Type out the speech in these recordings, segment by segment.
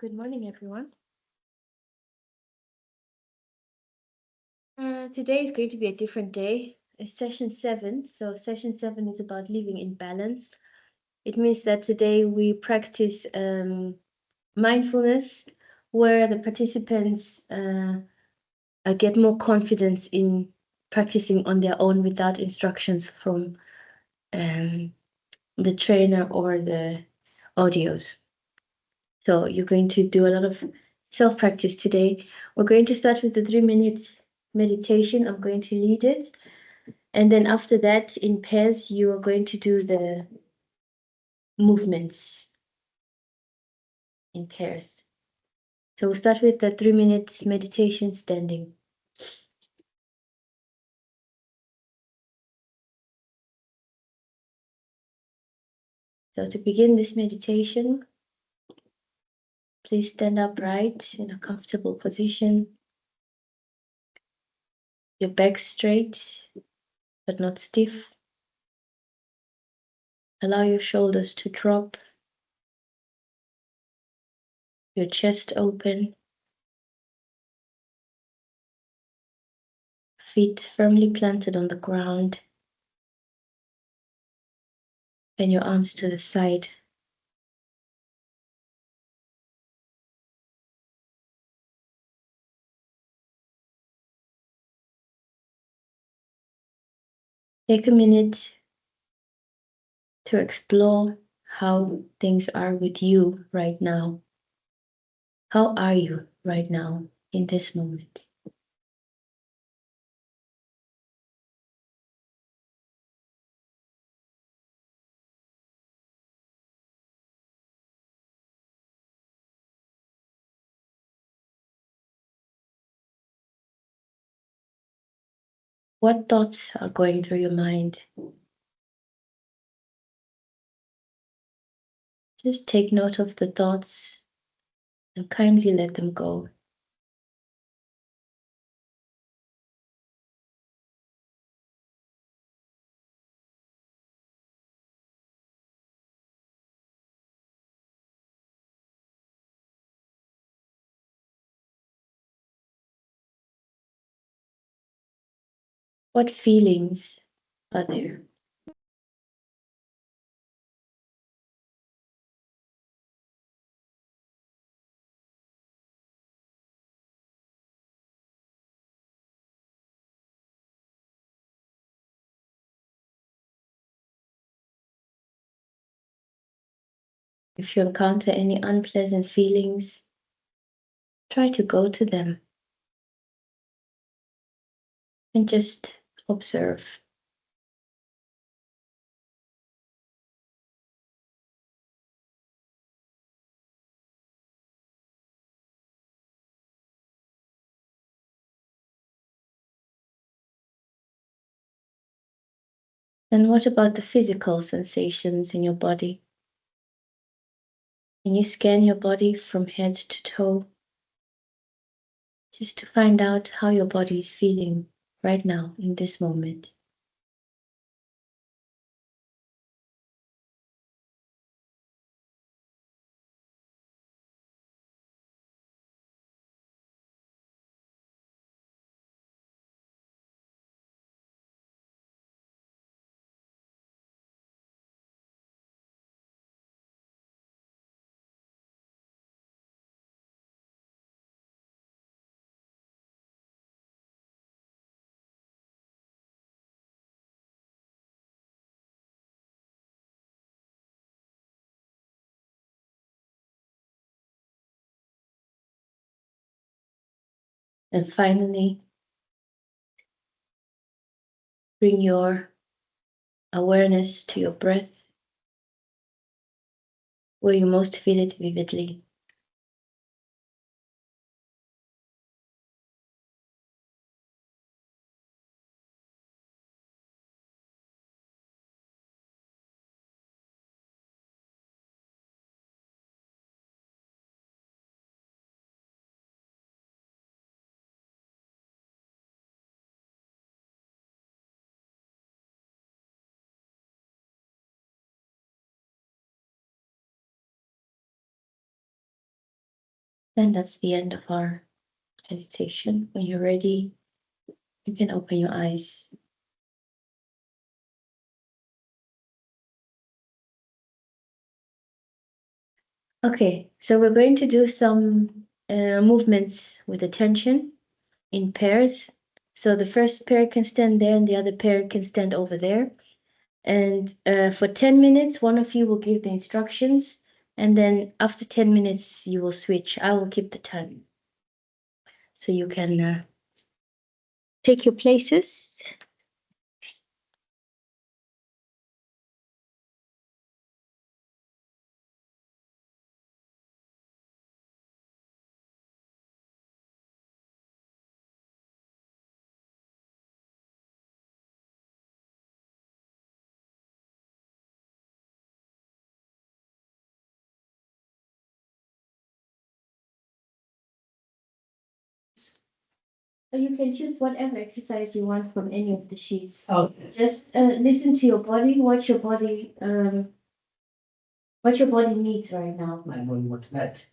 Good morning, everyone. Today is going to be a different day. It's session 7. So, session 7 is about living in balance. It means that today we practice mindfulness, where the participants get more confidence in practicing on their own without instructions from the trainer or the audios. So, you're going to do a lot of self practice today. We're going to start with the 3 minutes meditation. I'm going to lead it. And then after that, in pairs, you are going to do the movements in pairs. So we'll start with the 3 minute meditation standing. So to begin this meditation, please stand upright in a comfortable position. Your back straight, but not stiff. Allow your shoulders to drop. Your chest open. Feet firmly planted on the ground. And your arms to the side. Take a minute to explore how things are with you right now. How are you right now in this moment? What thoughts are going through your mind? Just take note of the thoughts and kindly let them go. What feelings are there? If you encounter any unpleasant feelings, try to go to them and just observe. And what about the physical sensations in your body? Can you scan your body from head to toe just to find out how your body is feeling right now in this moment? And finally, bring your awareness to your breath, where you most feel it vividly. And that's the end of our meditation. When you're ready, you can open your eyes. Okay, so we're going to do some movements with attention in pairs. So the first pair can stand there and the other pair can stand over there. And for 10 minutes, one of you will give the instructions. And then after 10 minutes, you will switch. I will keep the time. So you can take your places. Or you can choose whatever exercise you want from any of the sheets. Okay. Just listen to your body, what your body needs right now. My body wants that.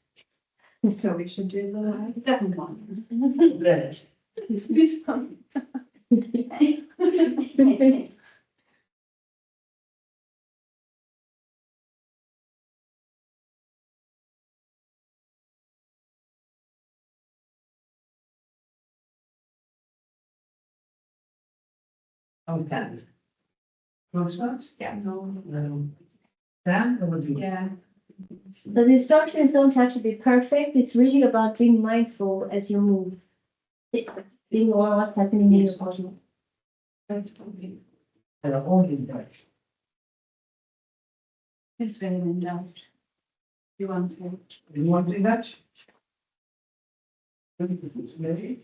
So we should do the second one. That. This one. Okay. Close ones? Yeah. No. That, or what do you? Yeah. So the instructions don't have to be perfect. It's really about being mindful as you move. Being aware of what's happening in your body. That's probably. And I'm only in Dutch. It's very indulged. You want to. You want in Dutch? Maybe?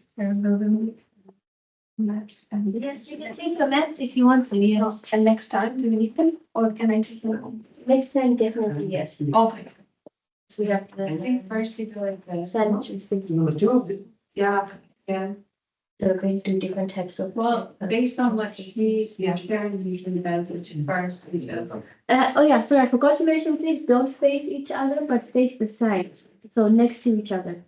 Maps and. Yes, you can take your mats if you want to, yes. And next time, do we need them or can I take them home? Next time, definitely, yes. Okay. So we have I the think first we do like the. sandwich with things. Number two? Yeah, yeah. So we're going to do different types of. Well, based on what she, yeah, Sharon usually does, it's first we do. Oh yeah, sorry, I forgot to mention, please don't face each other, but face the sides. So next to each other.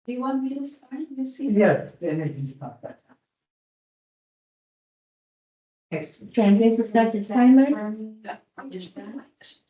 Do you want me to start? You see? Yeah, then I can start that. Yes. Okay, I'm going to start the timer. Yeah, I'm just gonna like this.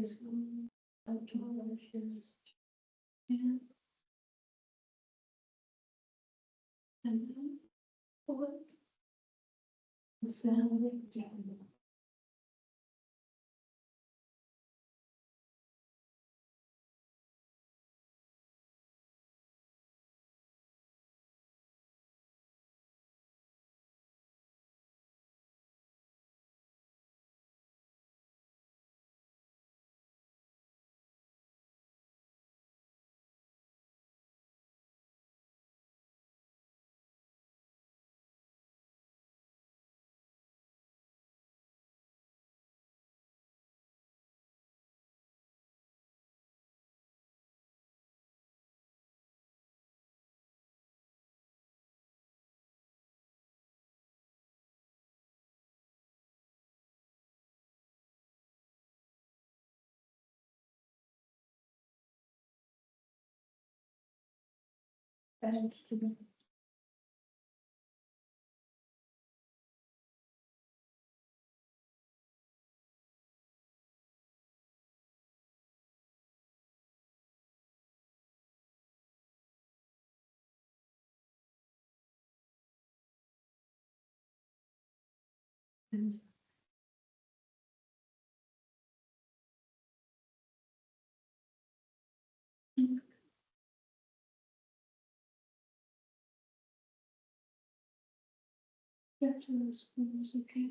Is and then what is that? Thanks to me. And that was okay.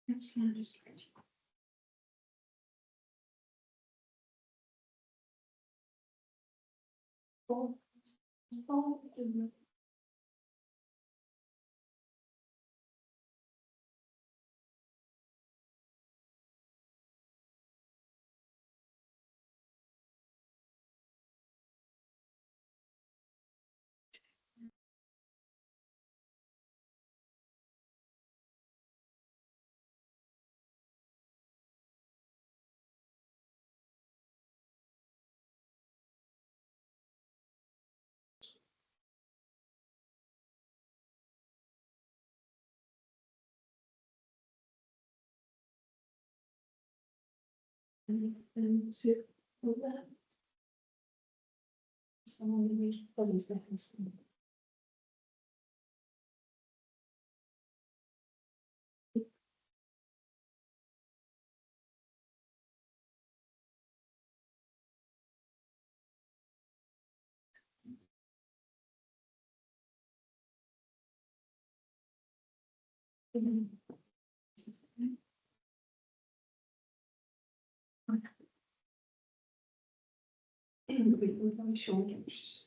That's not just right. Oh, oh, and so that someone will police that. And we will on shoulders.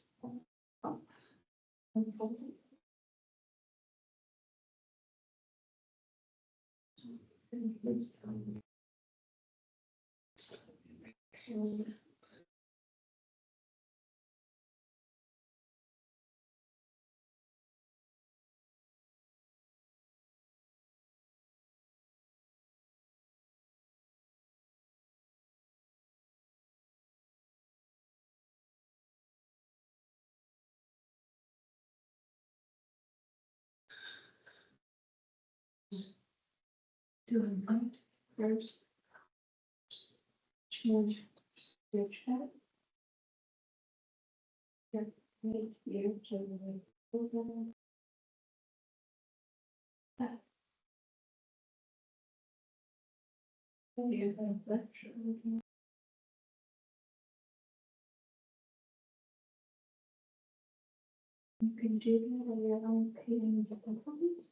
To invite first, change your chat. Your right here to the program. That you have lecture. You can do that on your own pain the performance.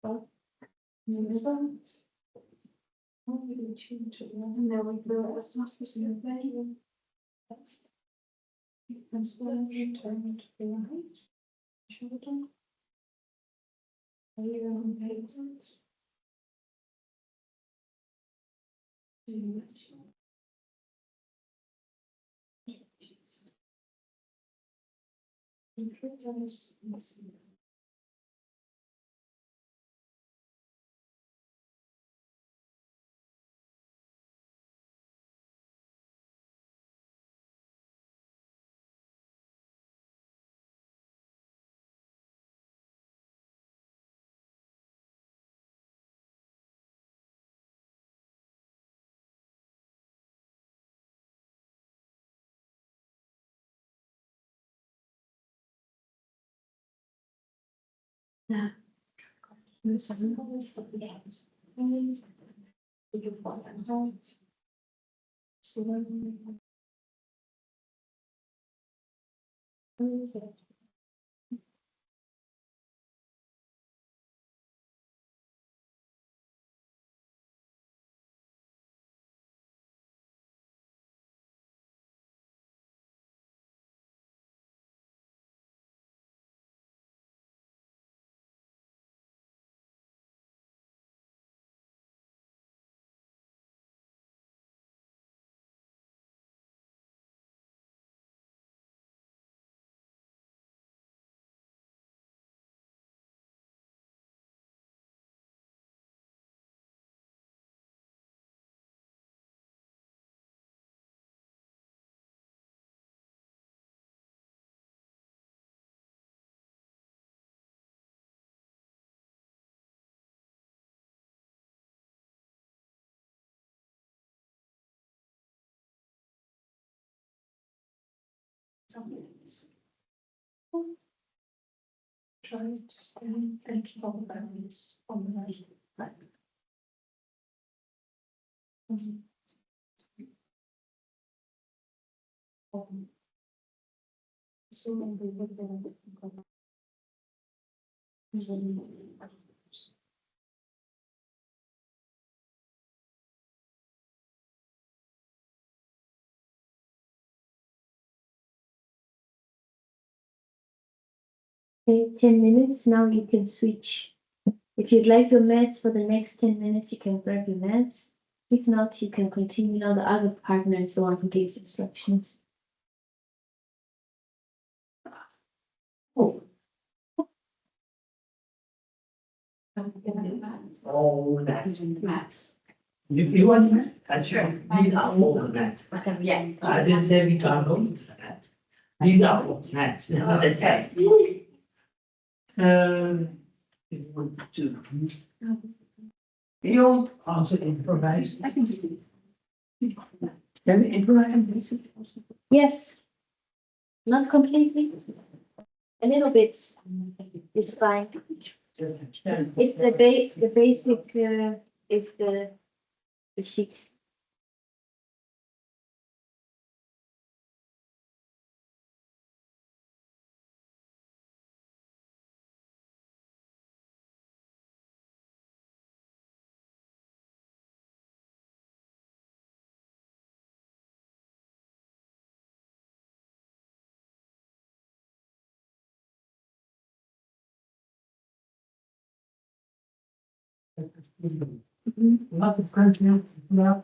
Now we go, it's not the same thing. And slowly turn to the right. Shoulder. Lay your own papers. Try to stand and keep all the balance on the right leg. So we would then Okay, 10 minutes. Now you can switch. If you'd like your meds for the next 10 minutes, you can grab your meds. If not, you can continue. Now the other partner is the one who gives instructions. All that. Max. You want that? That's right. These are all the mats. Yeah. I didn't say we can't go to that. These are all mats. That's right. You want to. You don't also improvise. I can do Can you improvise? Yes. Not completely. A little bit is fine. It's the basic, it's the sheet. Not the French milk, no.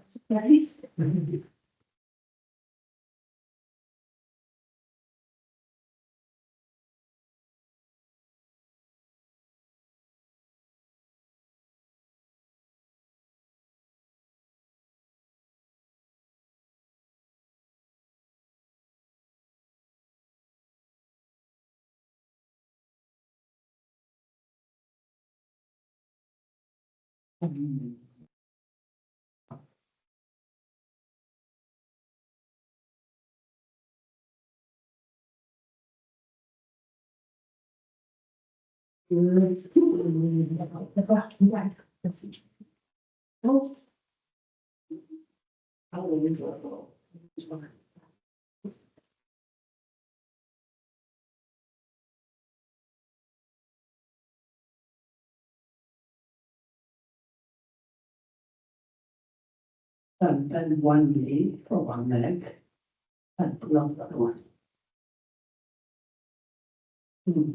Oh, And one knee for one leg. And not the other one. Hmm.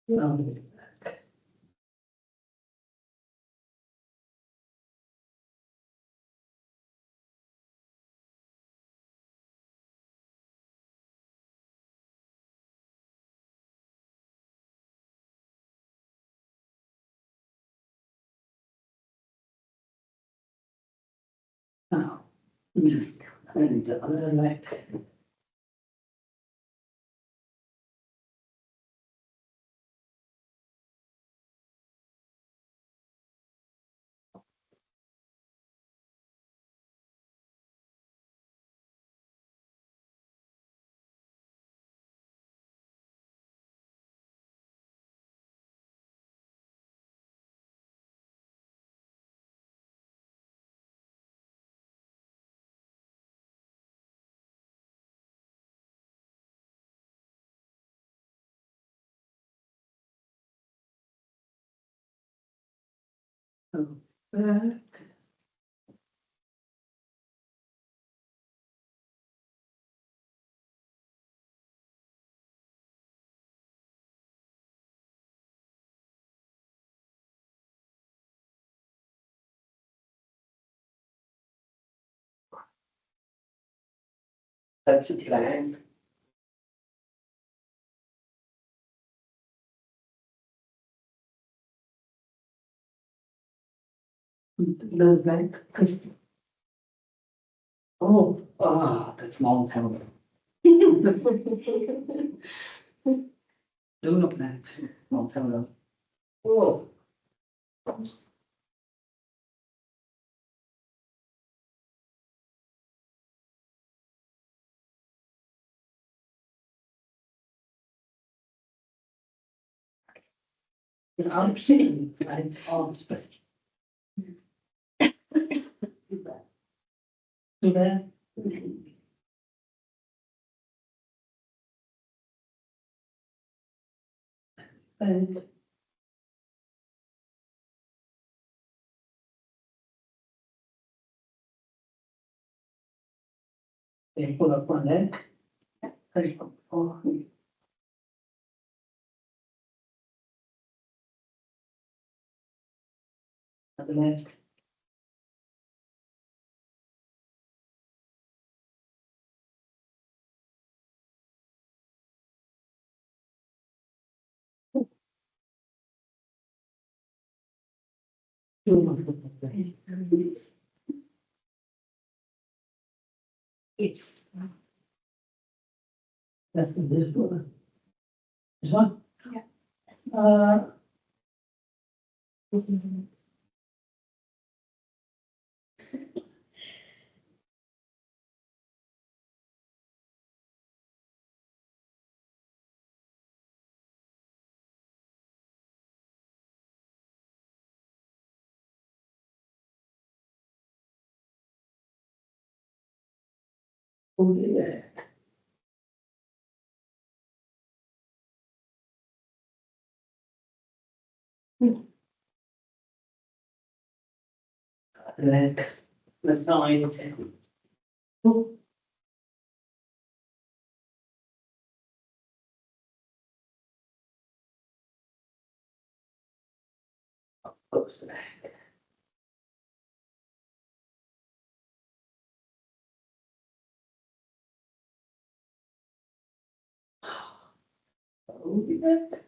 Round it back. Now, and the other leg. Back. That's a plan. Little blank. Oh, that's long camera. Doing a blank, long camera. Oh. I'm sitting, I'm on space. Too bad. And they pull up one leg. And oh, the leg. It's. That's this one. This one? Yeah. Hold it back. Leg. Left eye. Oh. Close the back. Hold it back.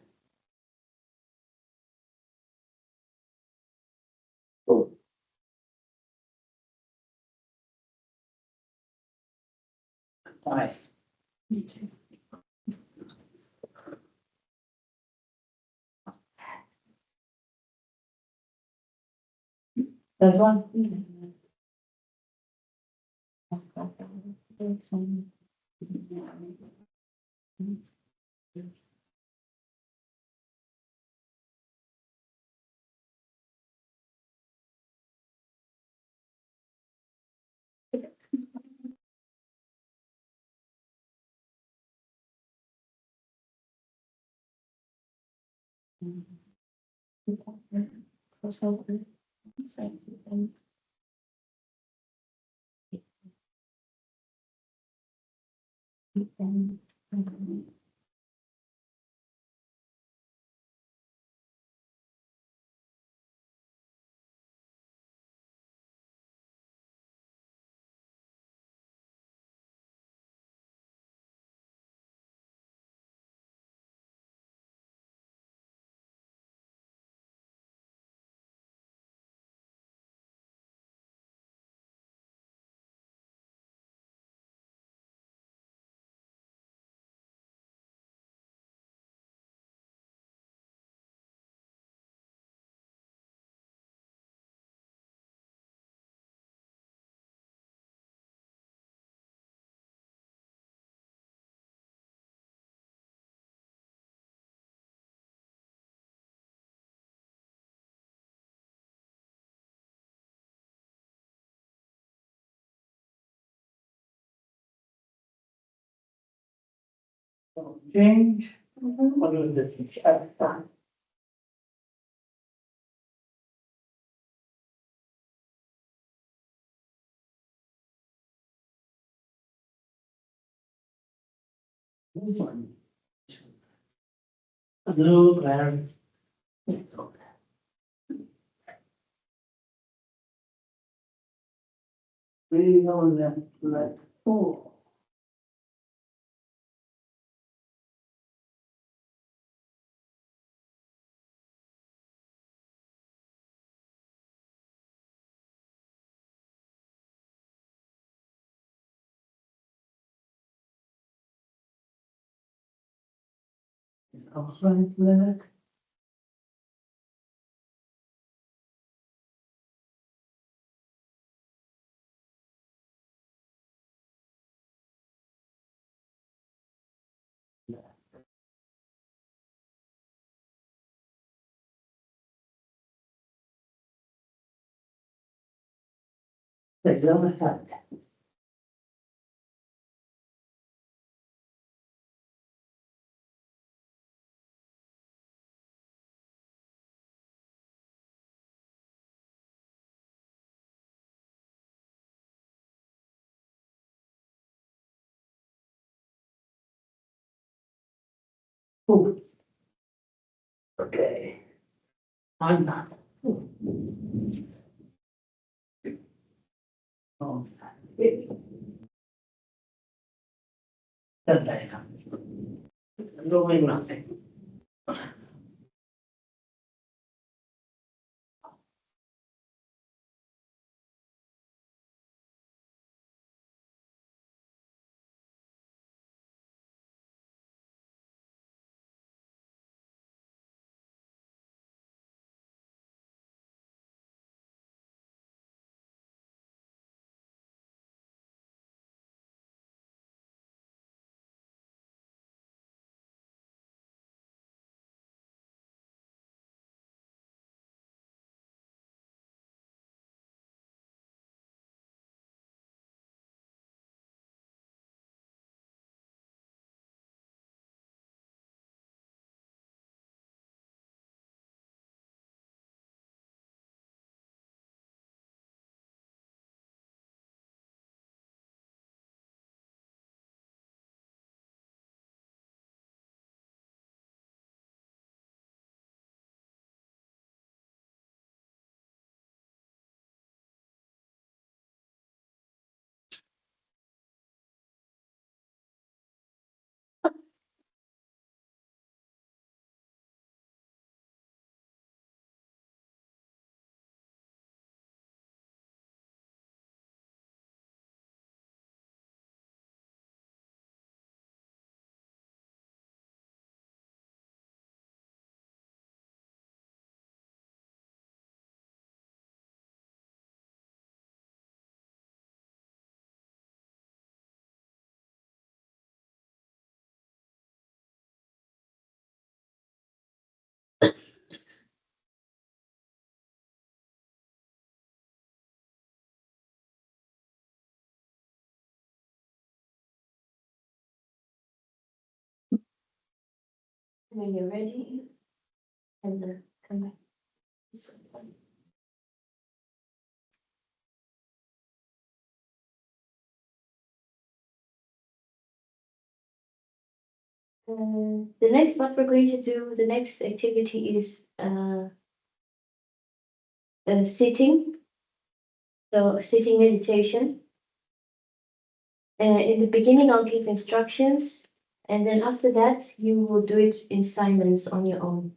Oh. Five. That's one. Cross over. Change. What is this? Hello, Claire. Breathe on that, let go. Outside leg. There's no head. Oh, okay. I'm not. Oh, that's that. Doing nothing. When you're ready, and come back. The next, what we're going to do, the next activity is sitting. So sitting meditation. In the beginning, I'll give instructions, and then after that, you will do it in silence on your own.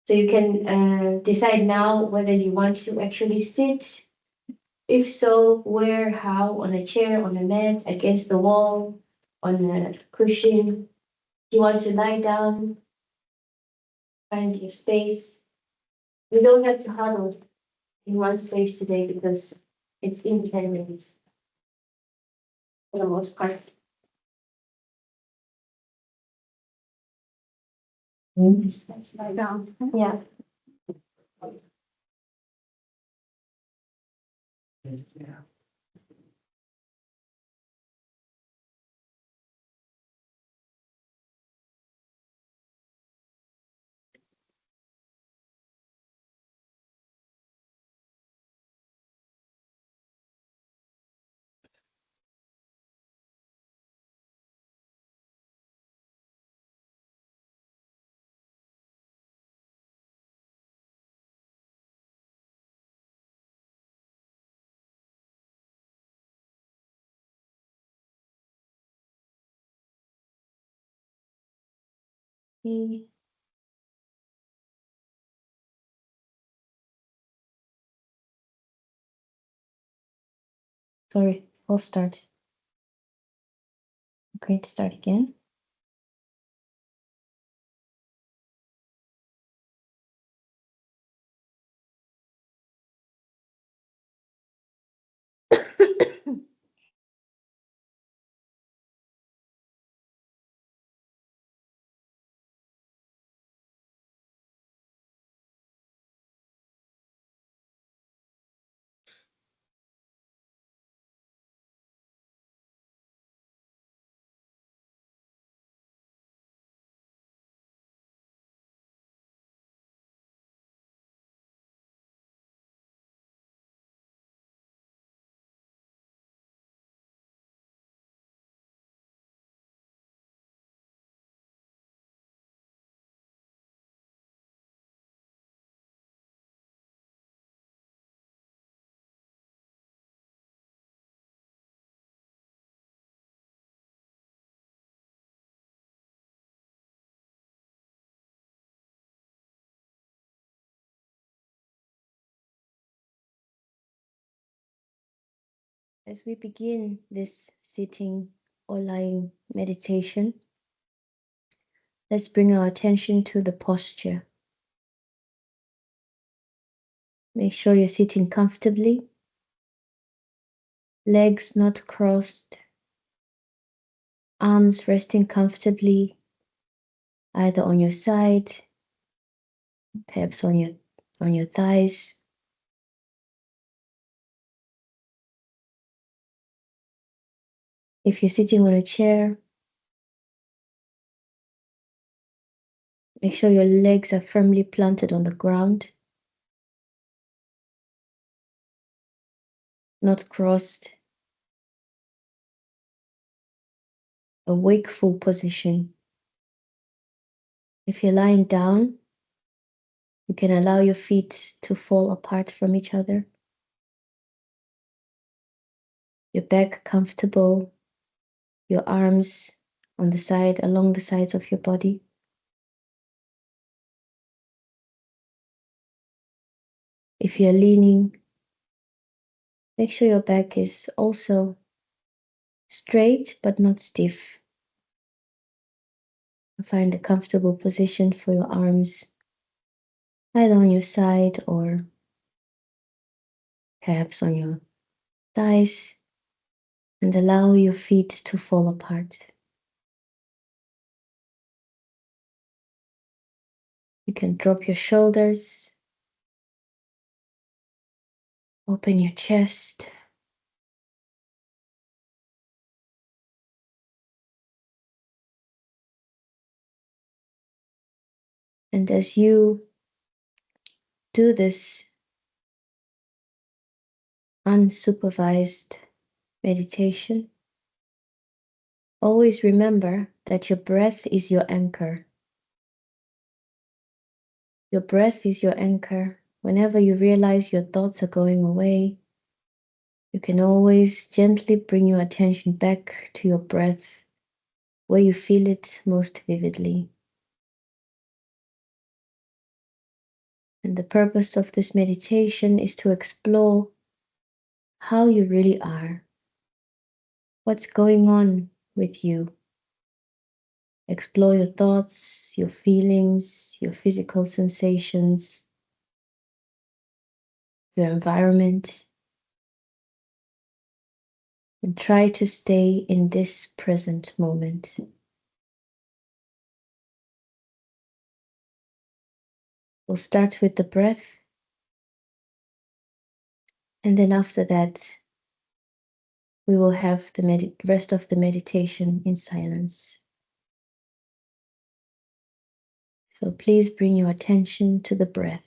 So you can decide now whether you want to actually sit. If so, where, how, on a chair, on a mat, against the wall, on a cushion. Do you want to lie down? Find your space. We don't have to huddle in one space today because it's independence for the most part. Lie down. Yeah. Okay. Sorry, I'll start. I'm going to start again. As we begin this sitting or lying meditation, let's bring our attention to the posture. Make sure you're sitting comfortably, legs not crossed, arms resting comfortably, either on your side, perhaps on your thighs. If you're sitting on a chair, make sure your legs are firmly planted on the ground, not crossed. A wakeful position. If you're lying down, you can allow your feet to fall apart from each other. Your back comfortable, your arms on the side, along the sides of your body. If you're leaning, make sure your back is also straight but not stiff. Find a comfortable position for your arms, either on your side or perhaps on your thighs, and allow your feet to fall apart. You can drop your shoulders, open your chest. And as you do this unsupervised meditation, always remember that your breath is your anchor. Your breath is your anchor. Whenever you realize your thoughts are going away, you can always gently bring your attention back to your breath where you feel it most vividly. And the purpose of this meditation is to explore how you really are, what's going on with you. Explore your thoughts, your feelings, your physical sensations, your environment, and try to stay in this present moment. We'll start with the breath, and then after that, we will have the rest of the meditation in silence. So please bring your attention to the breath.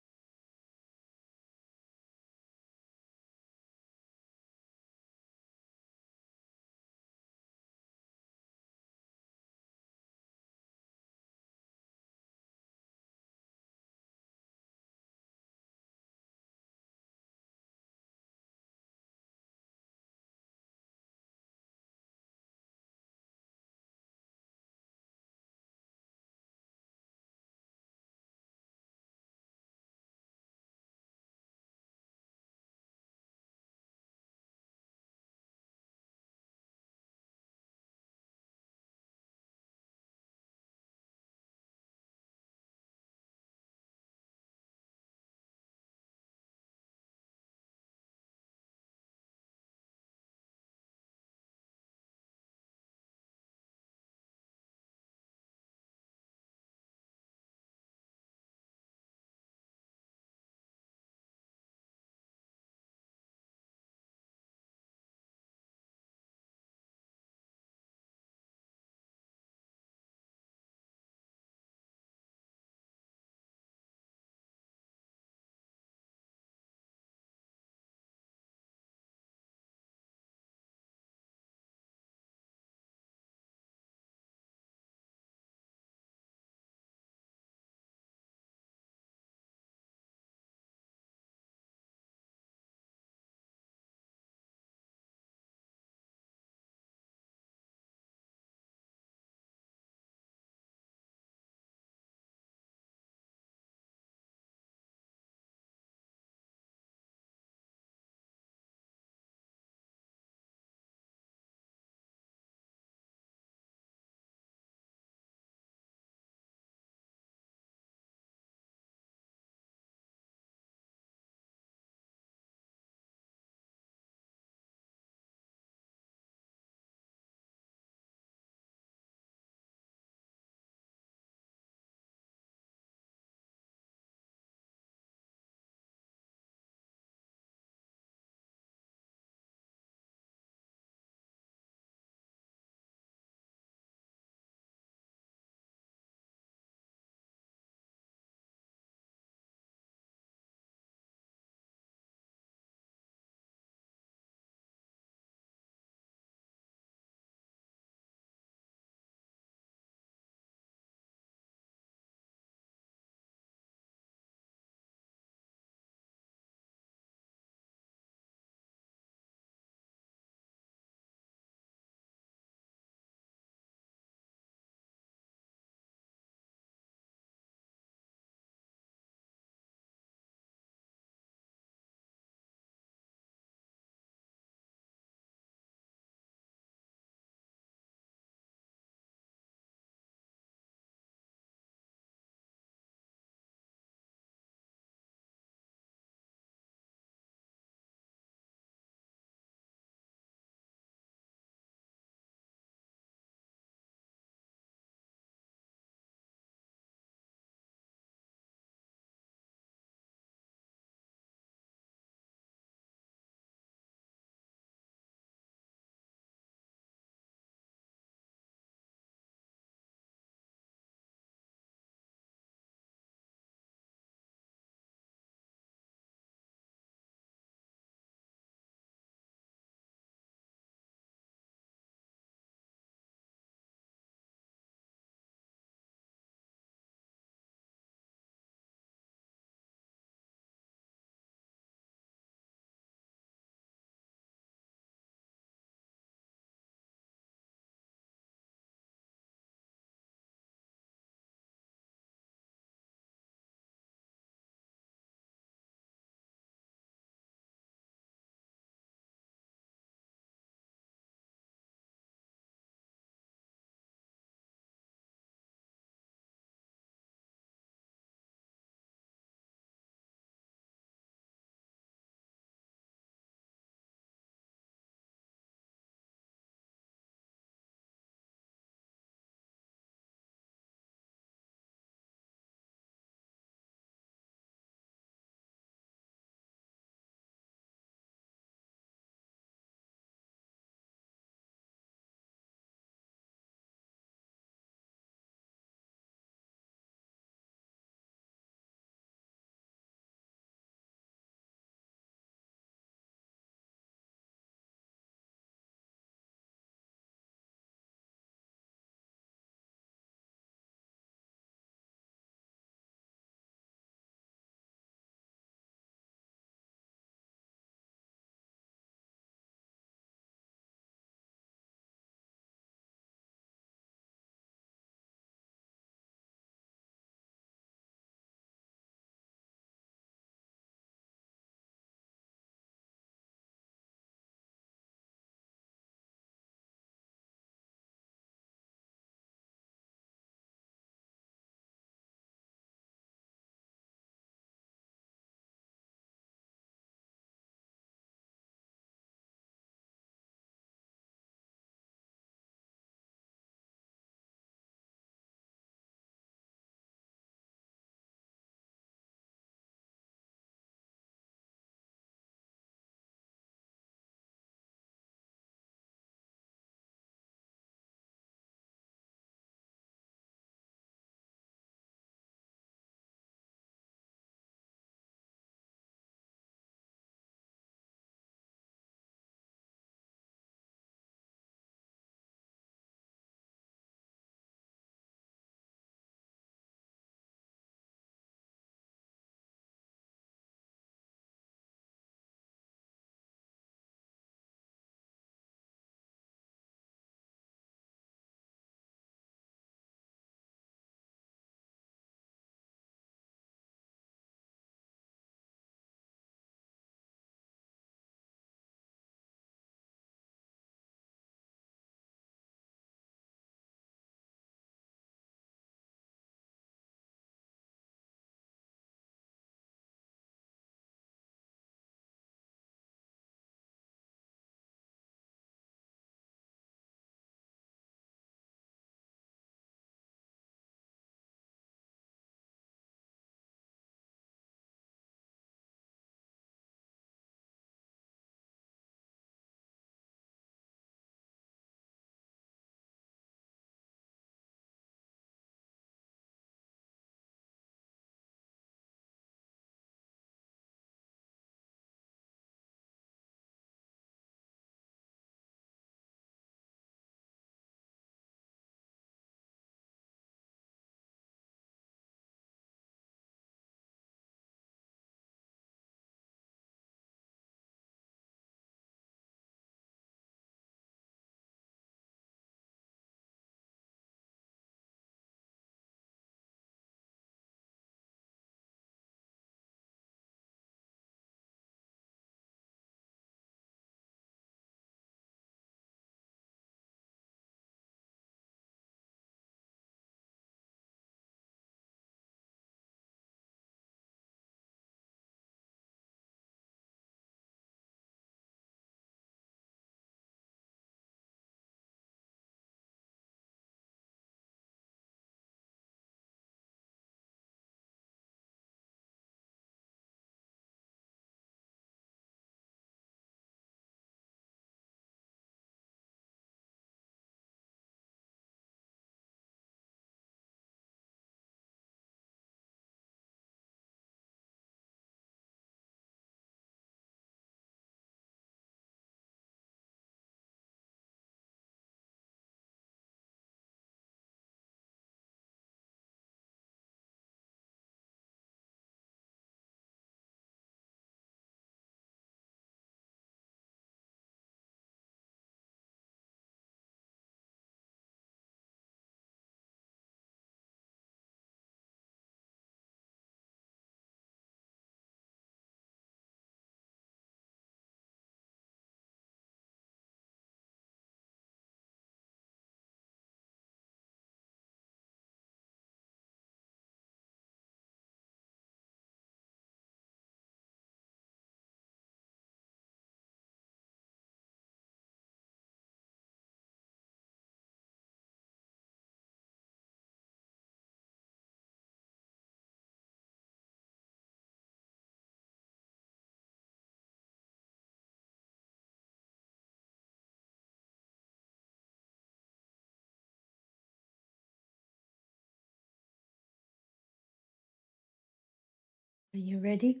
When you're ready,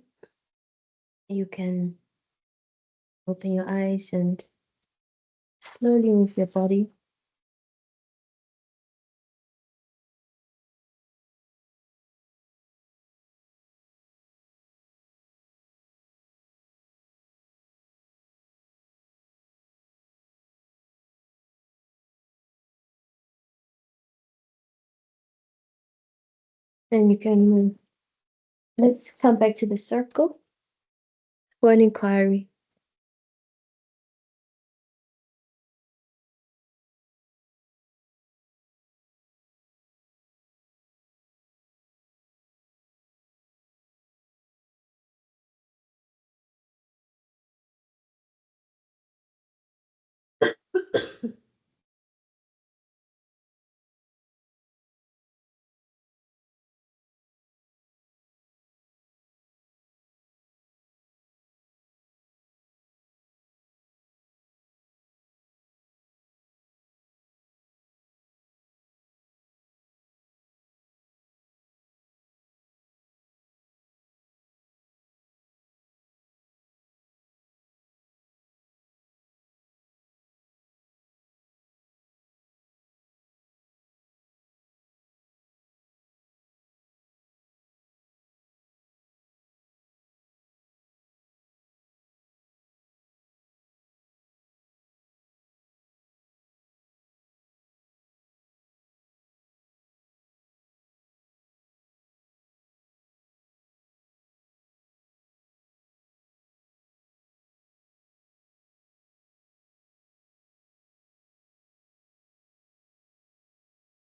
you can open your eyes and slowly move your body. And you can move. Let's come back to the circle for an inquiry.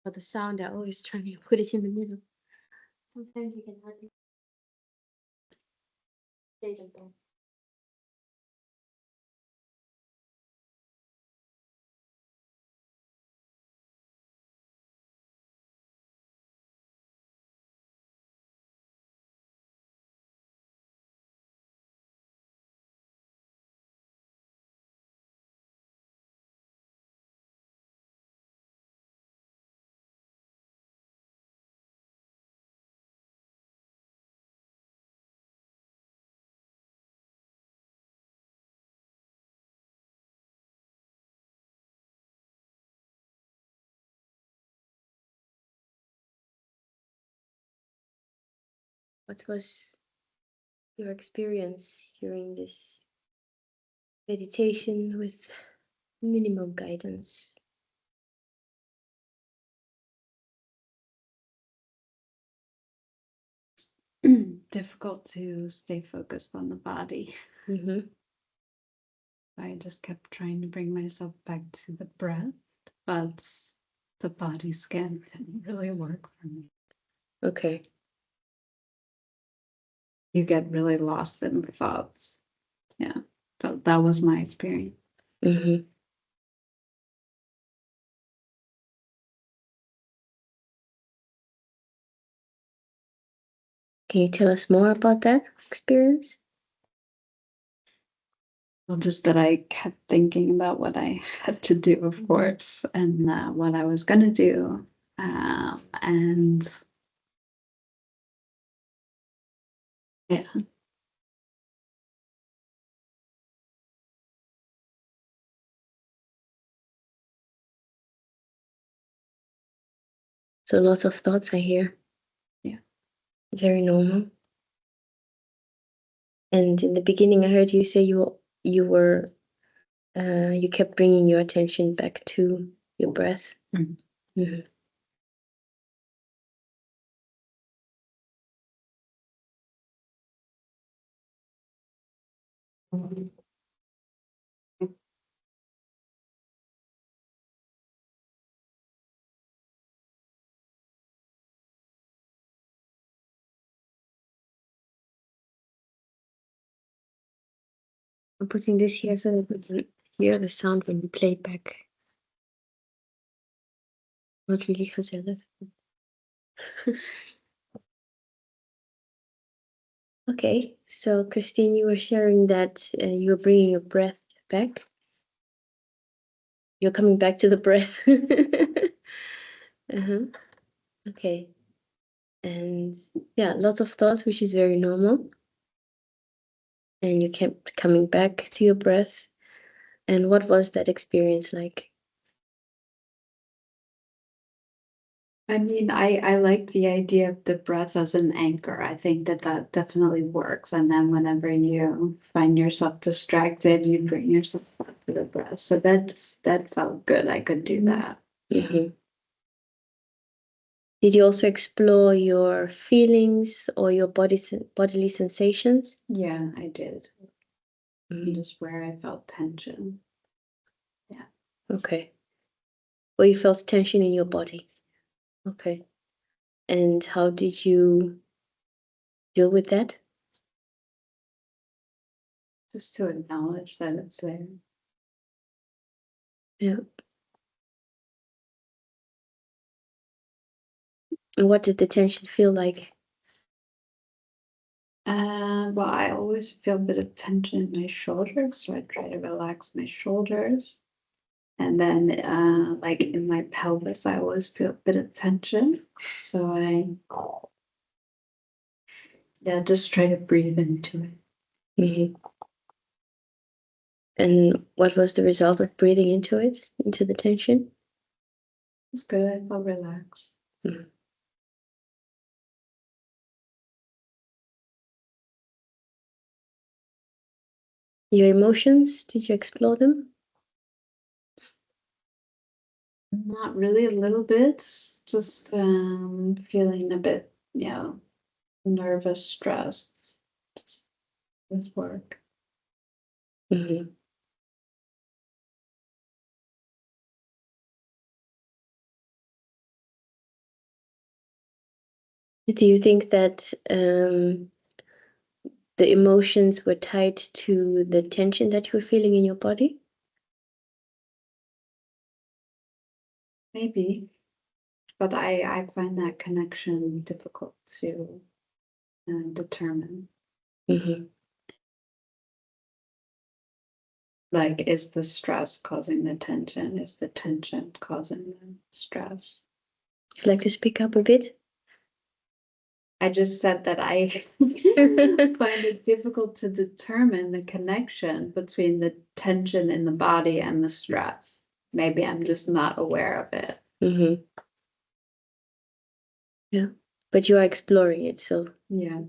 For the sound, I always try to put it in the middle. Sometimes you can hardly say them all. What was your experience during this meditation with minimum guidance? Difficult to stay focused on the body. Mm-hmm. I just kept trying to bring myself back to the breath, but the body scan didn't really work for me. Okay. You get really lost in the thoughts. Yeah, so that was my experience. Mm-hmm. Can you tell us more about that experience? Well, just that I kept thinking about what I had to do, of course, and what I was going to do. And yeah, So lots of thoughts I hear. Yeah. Very normal. And in the beginning, I heard you say you kept bringing your attention back to your breath. Mhm. Mhm. I'm putting this here so that we can hear the sound when you play it back. Not really gezellig. Okay, so Christine, you were sharing that you were bringing your breath back. You're coming back to the breath. Uh-huh. Okay. And yeah, lots of thoughts, which is very normal. And you kept coming back to your breath. And what was that experience like? I mean, I like the idea of the breath as an anchor. I think that definitely works. And then whenever you find yourself distracted, you bring yourself back to the breath. So that felt good. I could do that. Mm-hmm. Did you also explore your feelings or your bodily sensations? Yeah, I did. Mhm. Just where I felt tension. Okay. Or you felt tension in your body? Okay. And how did you deal with that? Just to acknowledge that it's there. Yeah. And what did the tension feel like? Well, I always feel a bit of tension in my shoulders, so I try to relax my shoulders. And then, like in my pelvis, I always feel a bit of tension. So yeah, just try to breathe into it. Mm-hmm. And what was the result of breathing into it, into the tension? It's good. I feel relaxed. Mhm. Your emotions, did you explore them? Not really, a little bit, just feeling a bit, nervous, stressed. Just this work. Mm-hmm. Do you think that the emotions were tied to the tension that you were feeling in your body? Maybe, but I find that connection difficult to determine. Mm-hmm. Like, is the stress causing the tension? Is the tension causing the stress? Would you like to speak up a bit? I just said that I find it difficult to determine the connection between the tension in the body and the stress. Maybe I'm just not aware of it. Mm-hmm. Yeah, but you are exploring it, so Yeah.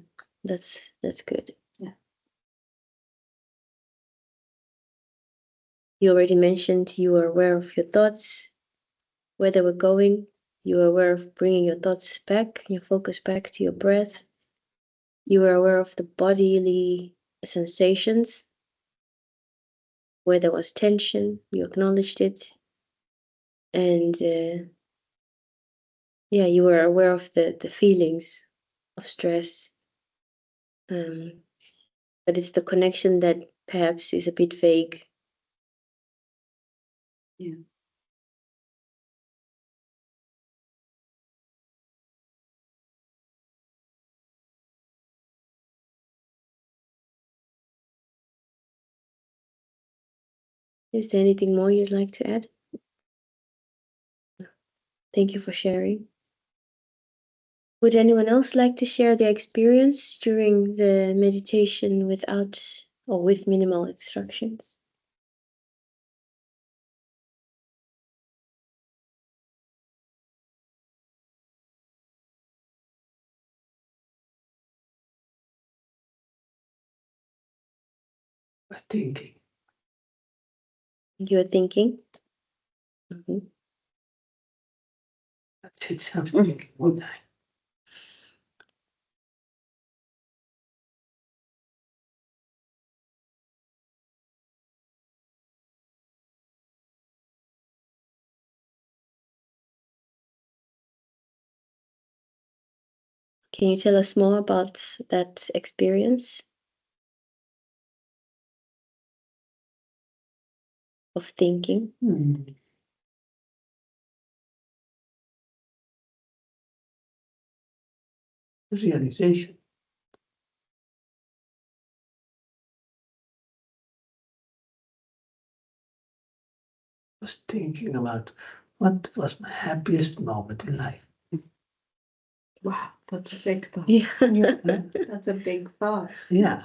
that's good. Yeah. You already mentioned you were aware of your thoughts, where they were going. You were aware of bringing your thoughts back, your focus back to your breath. You were aware of the bodily sensations, where there was tension. You acknowledged it, and yeah, you were aware of the feelings of stress. Um, but it's the connection that perhaps is a bit vague. Yeah. Is there anything more you'd like to add? Thank you for sharing. Would anyone else like to share their experience during the meditation without or with minimal instructions? Thinking. You're thinking? Mhm. That's it. I'm thinking all the time. Can you tell us more about that experience of thinking? Realization. Was thinking about what was my happiest moment in life. Wow, that's a big thought. Yeah. That's a big thought. Yeah.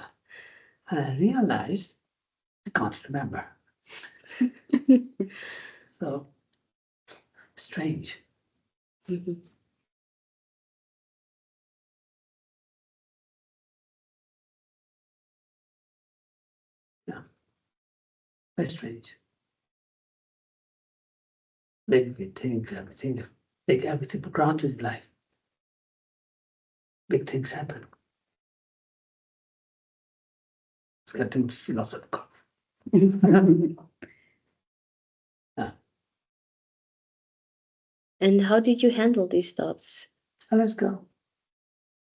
And I realized I can't remember. So strange. Mhm. Very strange. Maybe we think everything, take everything for granted in life. Big things happen. It's getting philosophical. And how did you handle these thoughts? So let's go.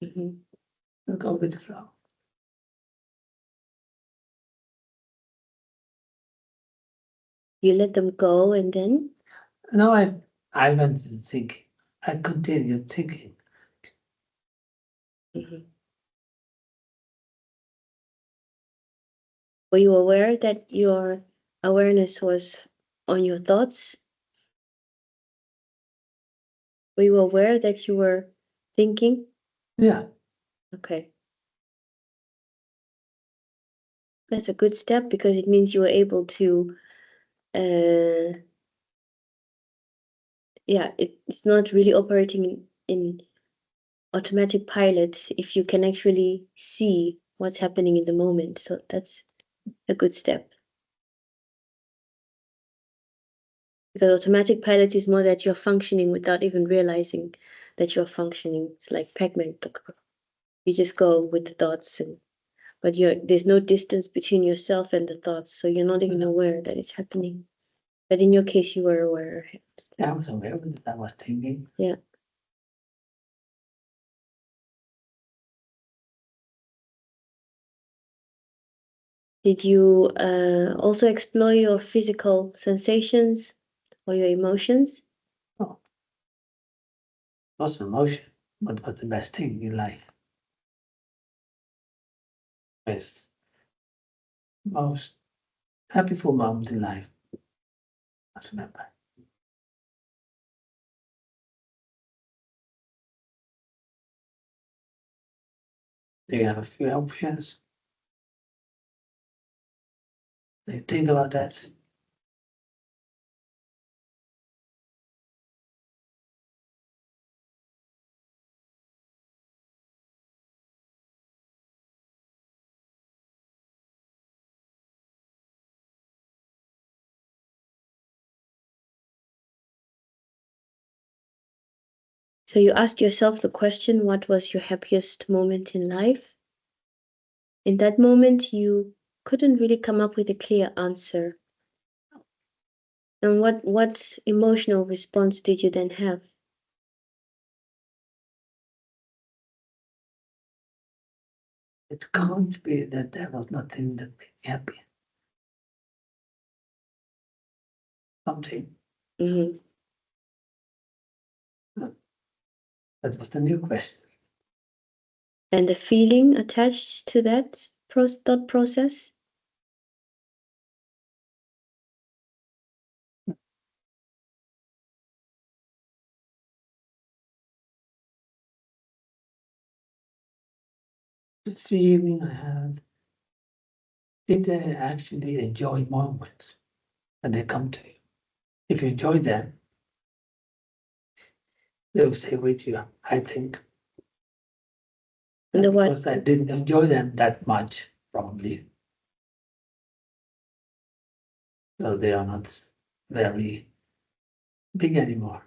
Mhm. Let's go with the flow. You let them go, and then No, I went with thinking. I continued thinking. Mhm. Were you aware that your awareness was on your thoughts? Were you aware that you were thinking? Yeah. Okay. That's a good step because it means you were able to, yeah, it's not really operating in automatic pilot if you can actually see what's happening in the moment. So that's a good step. Because automatic pilot is more that you're functioning without even realizing that you're functioning. It's like Pac-Man. You just go with the thoughts, but there's no distance between yourself and the thoughts, so you're not even aware that it's happening. But in your case, you were aware. I was aware of it. I was thinking. Yeah. Did you also explore your physical sensations or your emotions? Oh, what's emotion? What's the best thing in life? Best, most happyful moment in life. I remember. Do you have a few options? Think about that. So you asked yourself the question, what was your happiest moment in life? In that moment, you couldn't really come up with a clear answer. And what emotional response did you then have? It can't be that there was nothing that made me happy. Something. Hmm. That was the new question. And the feeling attached to that thought process? The feeling I had. Did I actually enjoy moments when they come to you? If you enjoy them, they will stay with you, I think. And the what? Because I didn't enjoy them that much, probably. So they are not very big anymore.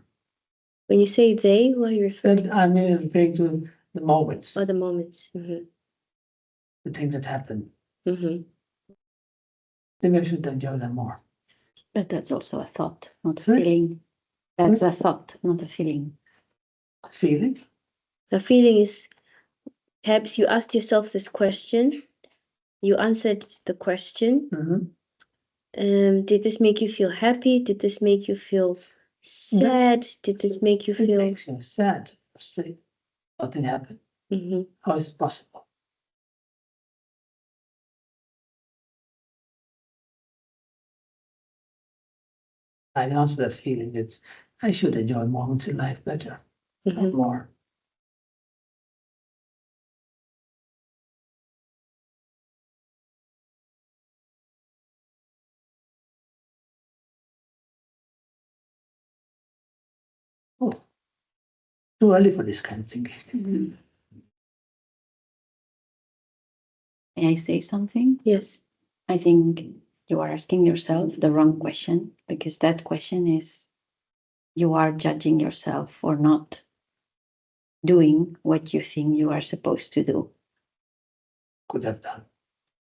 When you say they, who are you referring But I mean, referring to the moments, to? Or the moments? the things that happen. Mm-hmm. Maybe I should enjoy them more. But that's also a thought, not a Sorry? feeling. That's a thought, not a feeling. Feeling? A feeling is perhaps you asked yourself this question, you answered the question. Mm-hmm. Did this make you feel happy? Did this make you feel sad? Did this make you It feel? makes you sad, frustrated. Nothing happened. Mm-hmm. How is it possible? I answer that feeling. It's I should enjoy moments in life better, not Mm-hmm. more. too early for this kind of thing. May I say something? Yes. I think you are asking yourself the wrong question, because that question is you are judging yourself for not doing what you think you are supposed to do, Could have done.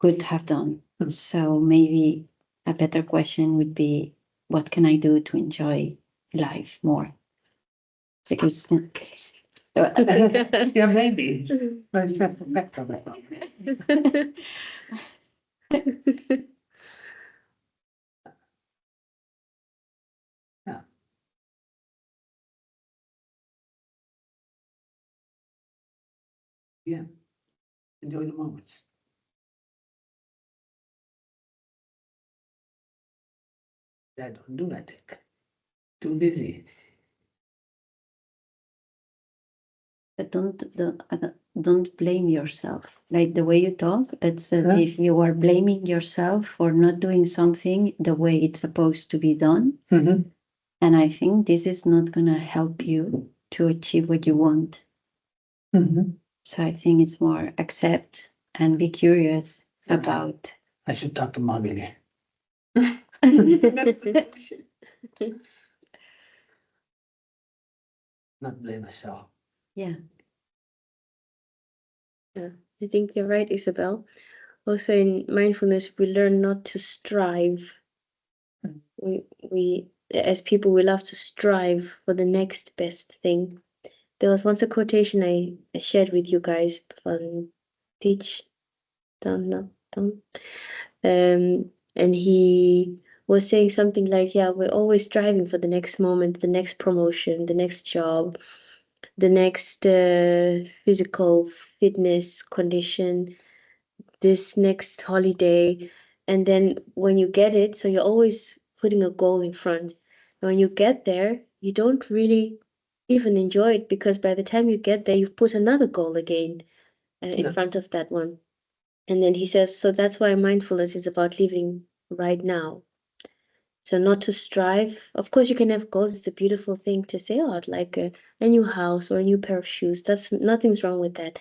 could have done. So maybe a better question would be, what can I do to enjoy life more? Because Yeah, maybe. Let's back from it. Yeah. Yeah. Enjoy the moments. I don't do that. Too busy. but don't blame yourself. Like the way you talk, it's as Huh? if you are blaming yourself for not doing something the way it's supposed to be done. Mm-hmm. And I think this is not going to help you to achieve what you want. Mm-hmm. So I think it's more accept and be curious about. I should talk to Mom again. Not blame myself. Yeah. Yeah, I think you're right, Isabel. Also in mindfulness, we learn not to strive. We as people, we love to strive for the next best thing. There was once a quotation I shared with you guys from Teach Tom, and he was saying something like, yeah, we're always striving for the next moment, the next promotion, the next job, the next physical fitness condition, this next holiday. And then when you get it, so you're always putting a goal in front. And when you get there, you don't really even enjoy it, because by the time you get there, you've put another goal again in Yeah. front of that one. And then he says, so that's why mindfulness is about living right now. So not to strive. Of course, you can have goals. It's a beautiful thing to say, oh, I'd like a new house or a new pair of shoes. That's nothing's wrong with that.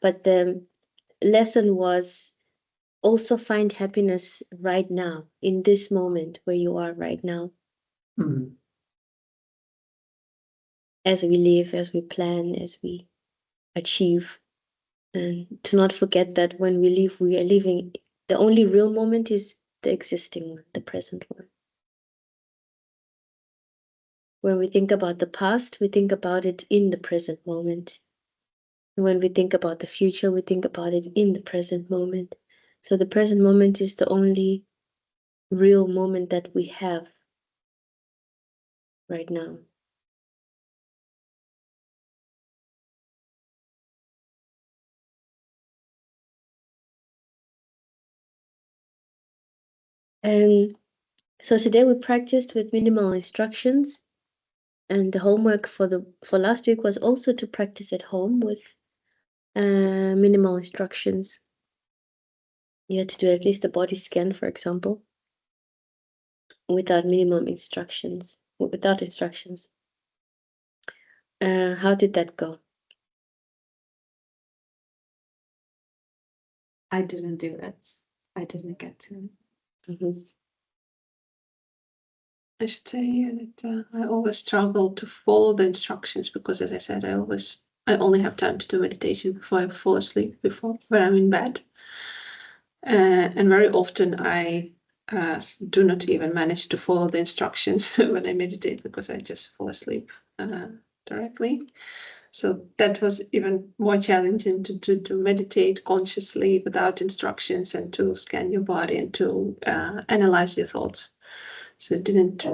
But the lesson was also find happiness right now, in this moment where you are right now, Mm-hmm. as we live, as we plan, as we achieve. And to not forget that when we live, we are living, the only real moment is the existing one, the present one. When we think about the past, we think about it in the present moment. And when we think about the future, we think about it in the present moment. So the present moment is the only real moment that we have right now. And so today we practiced with minimal instructions, and the homework for last week was also to practice at home with minimal instructions. You had to do at least a body scan, for example, without minimum instructions, without instructions. How did that go? I didn't do it. I didn't get to. Mhm. I should say that I always struggle to follow the instructions because, as I said, I only have time to do meditation before I fall asleep, before when I'm in bed, and very often I do not even manage to follow the instructions when I meditate because I just fall asleep directly. So that was even more challenging to meditate consciously without instructions and to scan your body and to analyze your thoughts. So it didn't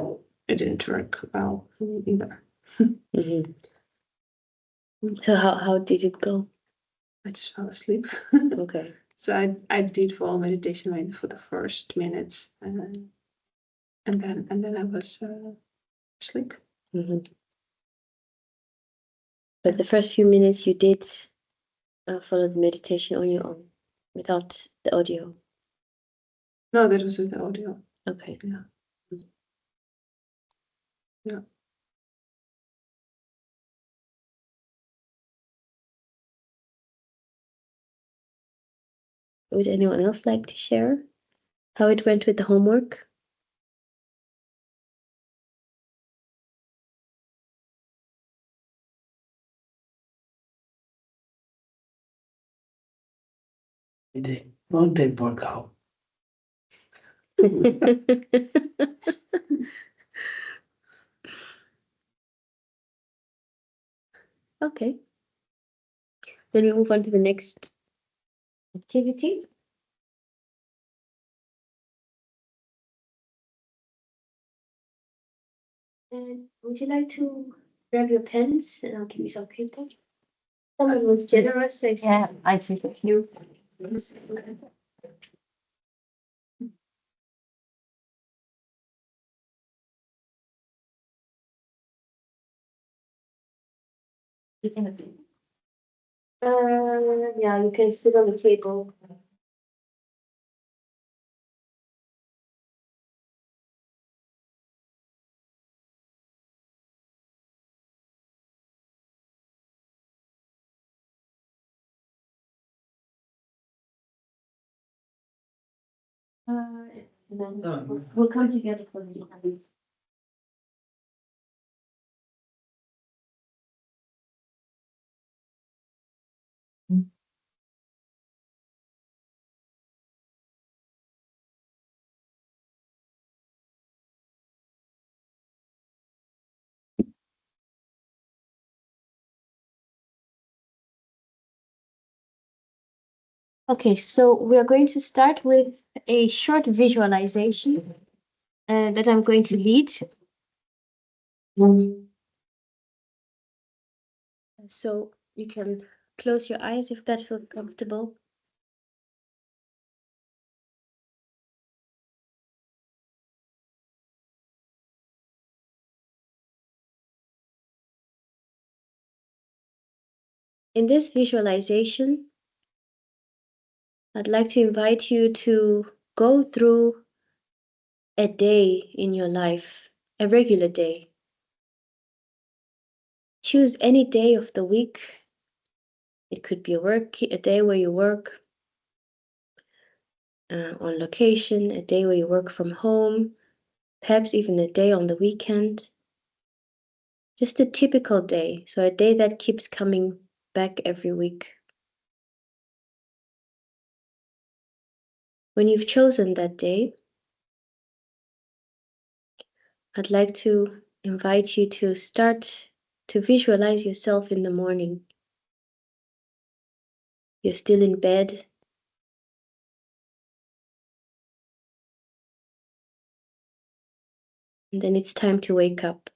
work well for me either. Mhm. So how did it go? I just fell asleep. Okay. So I did follow meditation maybe for the first minutes, and then I was asleep. Mhm. But the first few minutes you did follow the meditation on your own, without the audio. No, that was with the audio. Okay. Yeah. Yeah. Would anyone else like to share how it went with the homework? It did work out. Okay. Then we move on to the next activity. And would you like to grab your pens and I'll give you some paper? Someone was generous. Yeah, I took a few. Yeah, you can sit on the table. And then we'll come together for the evening. Okay, so we are going to start with a short visualization that I'm going to lead. So you can close your eyes if that feels comfortable. In this visualization, I'd like to invite you to go through a day in your life, a regular day. Choose any day of the week. It could be a day where you work on location, a day where you work from home, perhaps even a day on the weekend. Just a typical day, so a day that keeps coming back every week. When you've chosen that day, I'd like to invite you to start to visualize yourself in the morning. You're still in bed. And then it's time to wake up.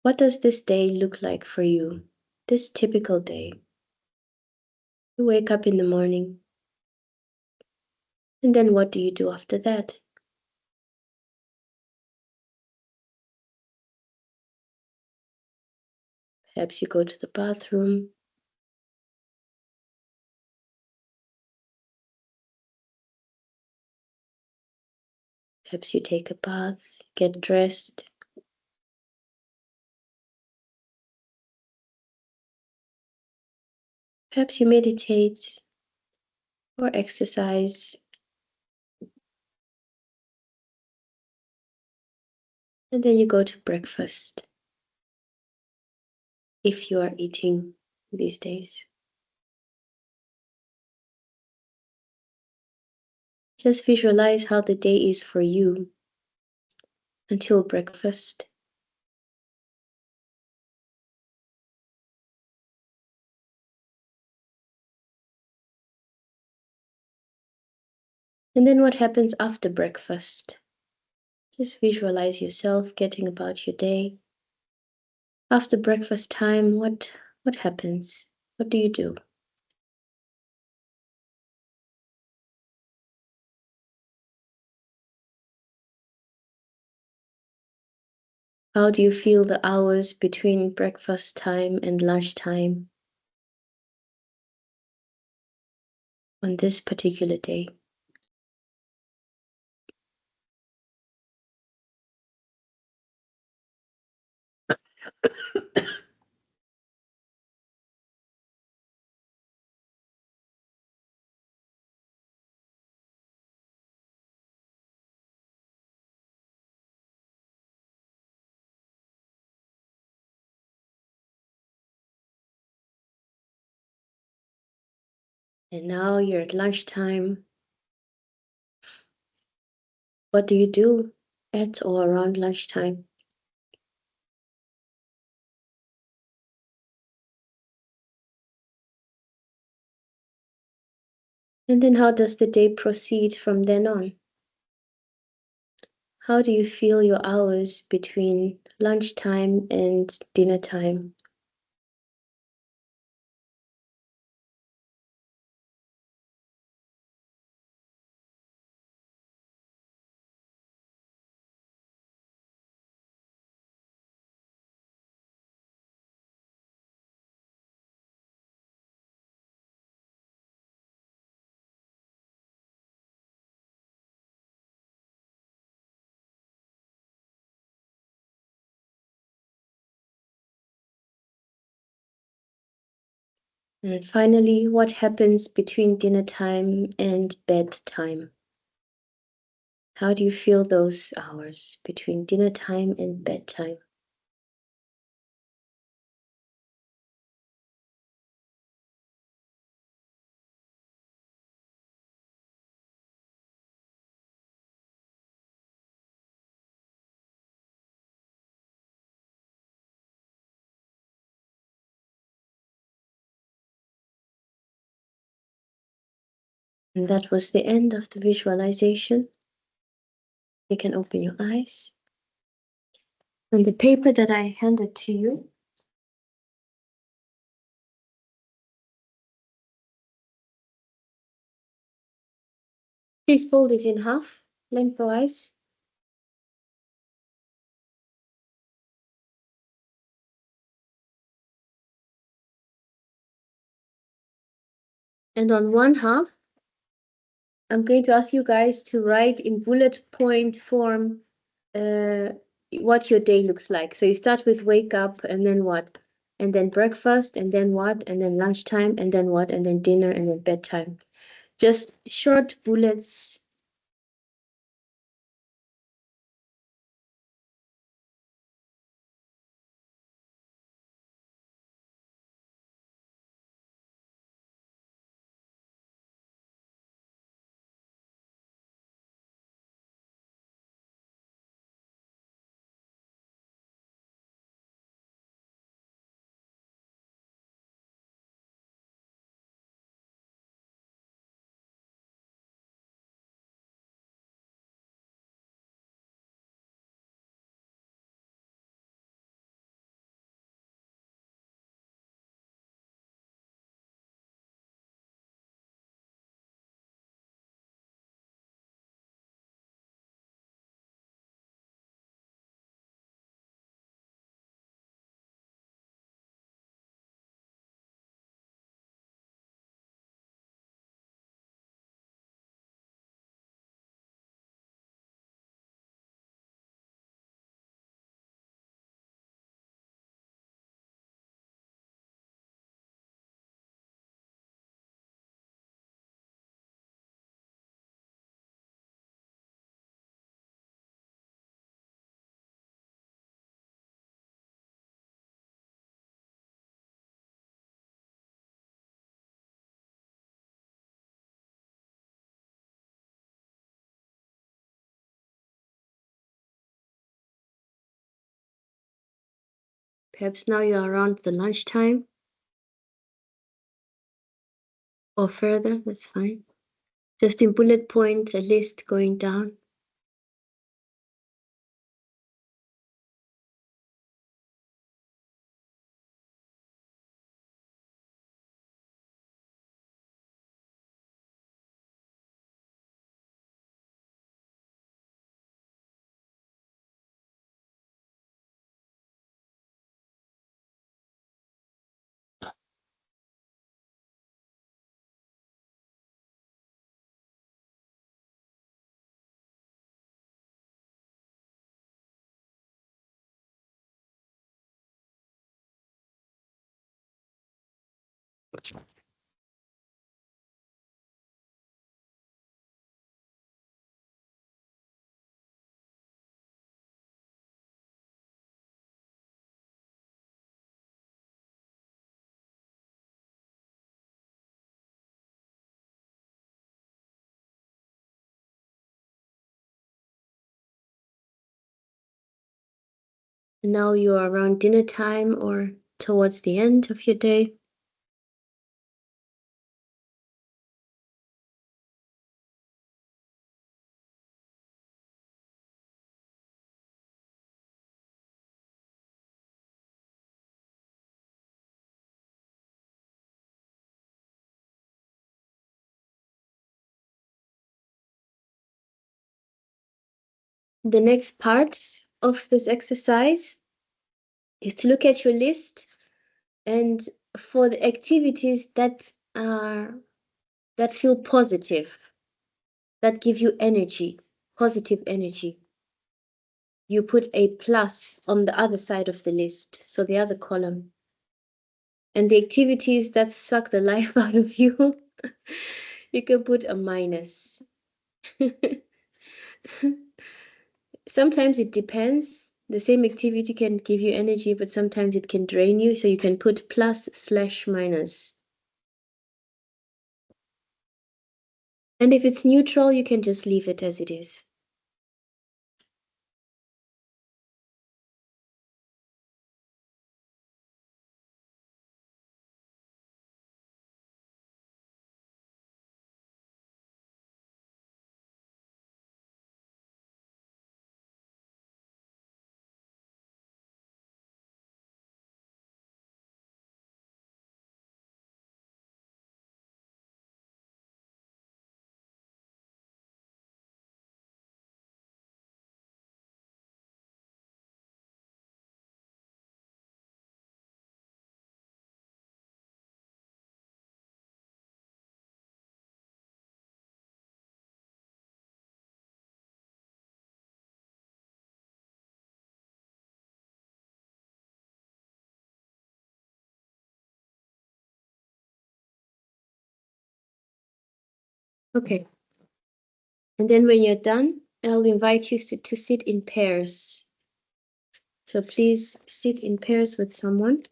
What does this day look like for you? This typical day. You wake up in the morning. And then what do you do after that? Perhaps you go to the bathroom. Perhaps you take a bath, get dressed. Perhaps you meditate or exercise. And then you go to breakfast, if you are eating these days. Just visualize how the day is for you until breakfast. And then what happens after breakfast? Just visualize yourself getting about your day. After breakfast time, what happens? What do you do? How do you feel the hours between breakfast time and lunch time on this particular day? And now you're at lunchtime. What do you do at or around lunchtime? And then how does the day proceed from then on? How do you feel your hours between lunchtime and dinner time? And finally, what happens between dinner time and bedtime? How do you feel those hours between dinner time and bedtime? And that was the end of the visualization. You can open your eyes. And the paper that I handed to you, please fold it in half, lengthwise. And on one half, I'm going to ask you guys to write in bullet point form what your day looks like. So you start with wake up and then what? And then breakfast and then what? And then lunchtime and then what? And then dinner and then bedtime. Just short bullets. Perhaps now you're around the lunchtime or further, that's fine. Just in bullet point, a list going down. Now you are around dinner time or towards the end of your day. The next part of this exercise is to look at your list and for the activities that feel positive, that give you energy, positive energy, you put a plus on the other side of the list, so the other column. And the activities that suck the life out of you, you can put a minus. Sometimes it depends. The same activity can give you energy, but sometimes it can drain you. So you can put plus/minus. And if it's neutral, you can just leave it as it is. Okay. And then when you're done, I'll invite you to sit in pairs. So please sit in pairs with someone.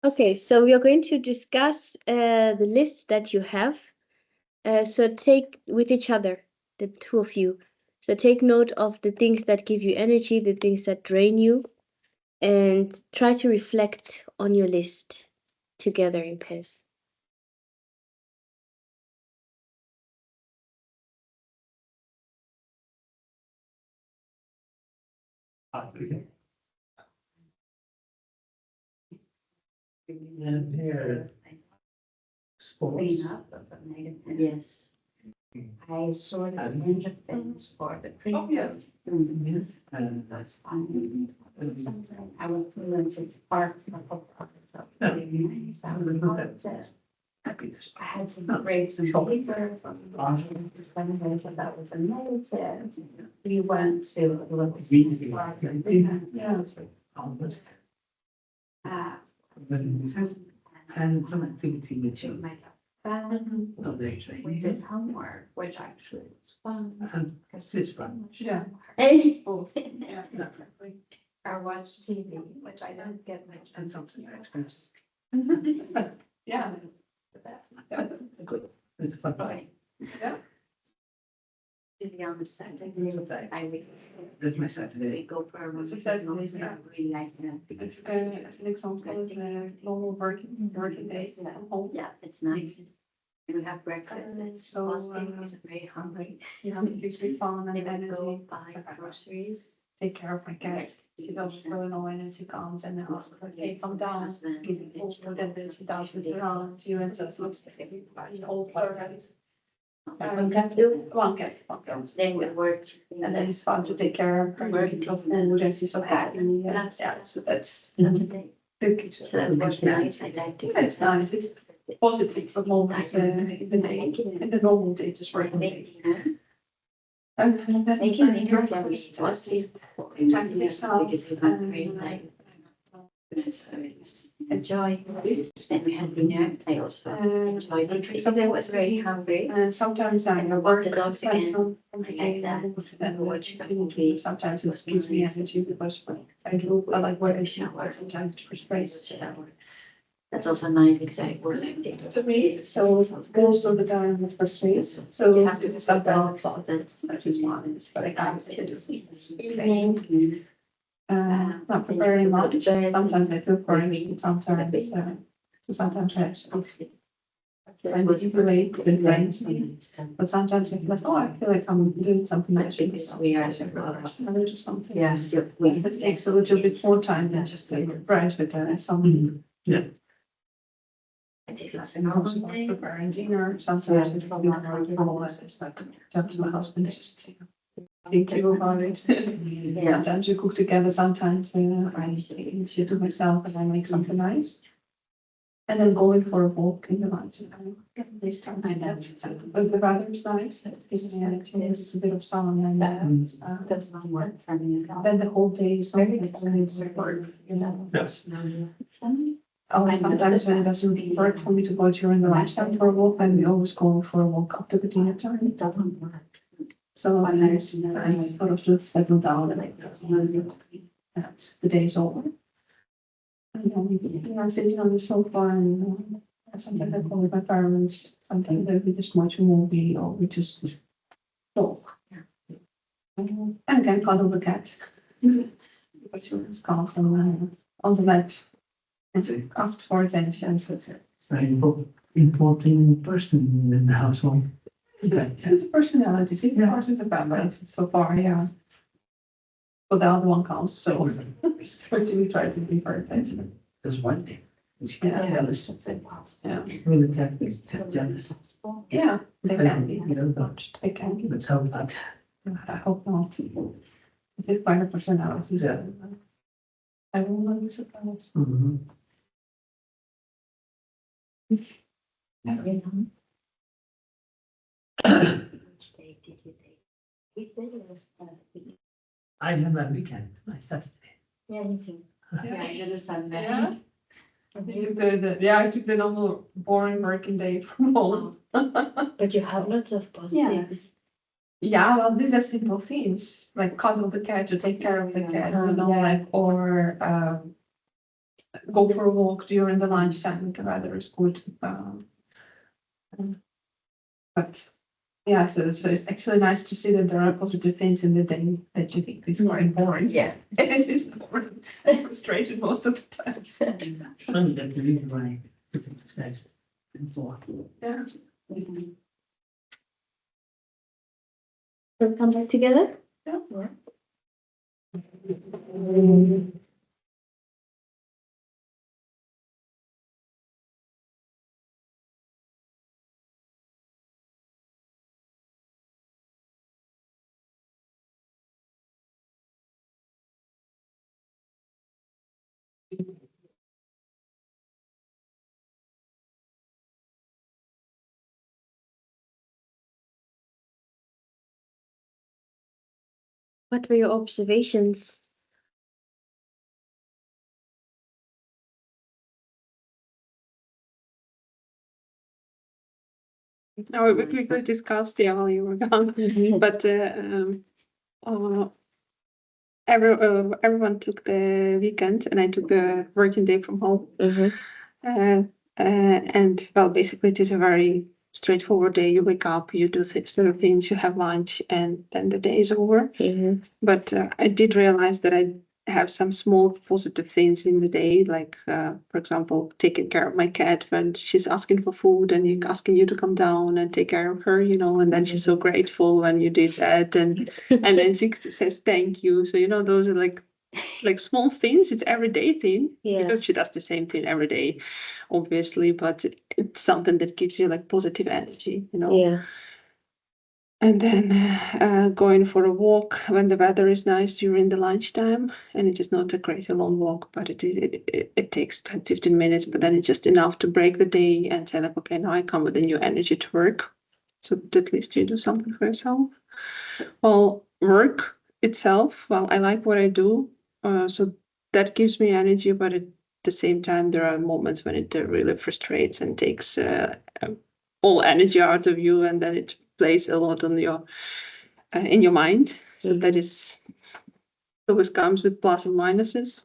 Okay, so we are going to discuss the list that you have. So take with each other, the two of you. So take note of the things that give you energy, the things that drain you, and try to reflect on your list together in pairs. And here, sports. Clean up of the negative. Yes. I sort of end of things for the premium. And That's fine. Something I would feel into the park. Really nice. I would love to. happiness. I had to break some paper from when so that was amazing. We went to a local. Yeah. And some activity which To make up fun. not very We training. did homework, which actually was fun. And it's fun. Yeah. Yeah. Exactly. I watched TV, which I don't get much. And something very expensive. Yeah. Good. It's fun. Bye. To be honest, Saturday, I would. That's my We Saturday. go for a run. So Saturdays, yeah. I really like that because. As an example, is a normal working day from home. Yeah, it's nice. And we have breakfast, it's So, fasting, it's very hungry. You know, it gives me fun They and would go energy. buy groceries. Take care of my cat. She doesn't go annoying and she comes and asks her, hey, come down, give me food, and then she dances around you and just looks like everybody, all perfect. One cat. Then we work. And then it's fun to take care of her, eat her food, and she's so happy. And yeah, so that's the picture. So that was nice, I liked it. It's nice, it's positive for moments in the day, in the normal day, just working day. Making dinner can be Time stressful. for yourself. Because you have great night. enjoy it. And we had dinner. I also enjoyed it because I was very hungry. And sometimes I And I work walked the dogs again. I like that. and watch the movie. Sometimes it gives me energy because I like wearing shower. Sometimes it frustrates. That's also nice because I was active. To me, so most of the time it frustrates. So You have to stop dogs. that. That's I just want but I can't say it. evening. Not very much. Sometimes I feel crazy. Sometimes I actually find it easy way to influence me. But sometimes I feel like, oh, I feel like I'm doing something nice for Because myself. we are Or something. yeah, It takes a little bit more time than just like brush with some. I did last And also like preparing dinner. Sometimes it's not very full. It's like talk to my husband just think about it. Yeah. Sometimes we cook together. Sometimes I should do myself and I make something nice. And then going for a walk in the lunchtime. This time I know. But the weather's nice. It's a bit of sun and That's not work for me at all. then the whole day is Very not work, you know. Yes. Sometimes when it doesn't work for me to go during the lunchtime for a walk, then we always go for a walk after the dinner time. It doesn't work. So I sort of just settle down and that's the day's over. And then I sit on the sofa and sometimes I call with my parents, sometimes we just watch a movie or we just talk. And again, cuddle the cat. But she was constant on the bed. And asked for attention, so it's It's an important person in the household. it's a personality, see, of course it's a family so far, yeah. But the other one comes, so we try to give her attention. That's one thing. She can't Yeah. tell us. Yeah. Really can't be jealous. Yeah, they can be. You know, but They can be. let's hope that. I hope not. It's quite a personality, so I will not be surprised. Mhm. Which day did you take? Weekday was week. I have a weekend, my Saturday. Yeah, me too. Yeah, I did a Sunday. Yeah. I took the normal boring working day from home. But you have lots of positives. Yeah, well, these are simple things, like cuddle the cat to take care of the cat, you know, Yeah. like, or go for a walk during the lunchtime if the weather is good. But yeah, so it's actually nice to see that there are positive things in the day that you think is quite boring. Yeah. It is boring and frustrated most of the time. Funny, that's the reason why it's in this guy's for. Yeah. So come back together? Yeah. What were your observations? No, we could discuss while you were gone, but everyone took the weekend and I took the working day from home. And well, basically it is a very straightforward day. You wake up, you do sort of things, you have lunch, and then the day is over. But I did realize that I have some small positive things in the day, like for example, taking care of my cat when she's asking for food and asking you to come down and take care of her, you know, and then she's so grateful when you did that, and then she says thank you. So you know, those are like small things. It's everyday thing because she does the same thing every day, obviously, but it's something that gives you like positive energy, you know. Yeah. And then going for a walk when the weather is nice during the lunchtime, and it is not a crazy long walk, but it takes 10-15 minutes, but then it's just enough to break the day and say like, okay, now I come with a new energy to work. So at least you do something for yourself. Well, work itself, well, I like what I do, so that gives me energy, but the same time, there are moments when it really frustrates and takes all energy out of you, and then it plays a lot on your in your mind. So that is always comes with plus and minuses.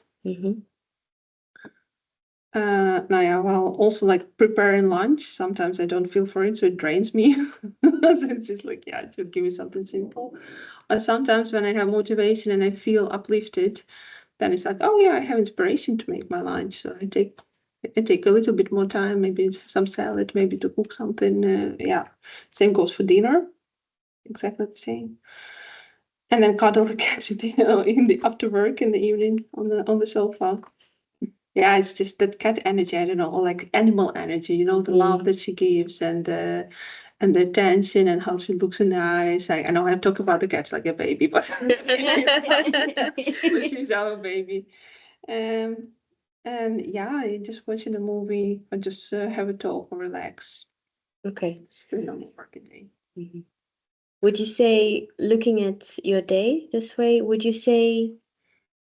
Now, yeah, well, also like preparing lunch. Sometimes I don't feel for it, so it drains me. So it's just like, yeah, just give me something simple. Or sometimes when I have motivation and I feel uplifted, then it's like, oh yeah, I have inspiration to make my lunch. So I take a little bit more time. Maybe it's some salad, maybe to cook something. Yeah, same goes for dinner. Exactly the same. And then cuddle the cat in the after work in the evening on the sofa. Yeah, it's just that cat energy, I don't know, or like animal energy, the love that she gives and the attention and how she looks in the eyes. I know I talk about the cat like a baby, but, but she's our baby. And yeah, I just watching a movie or just have a talk or relax. Okay. Still normal working day. Would you say, looking at your day this way, would you say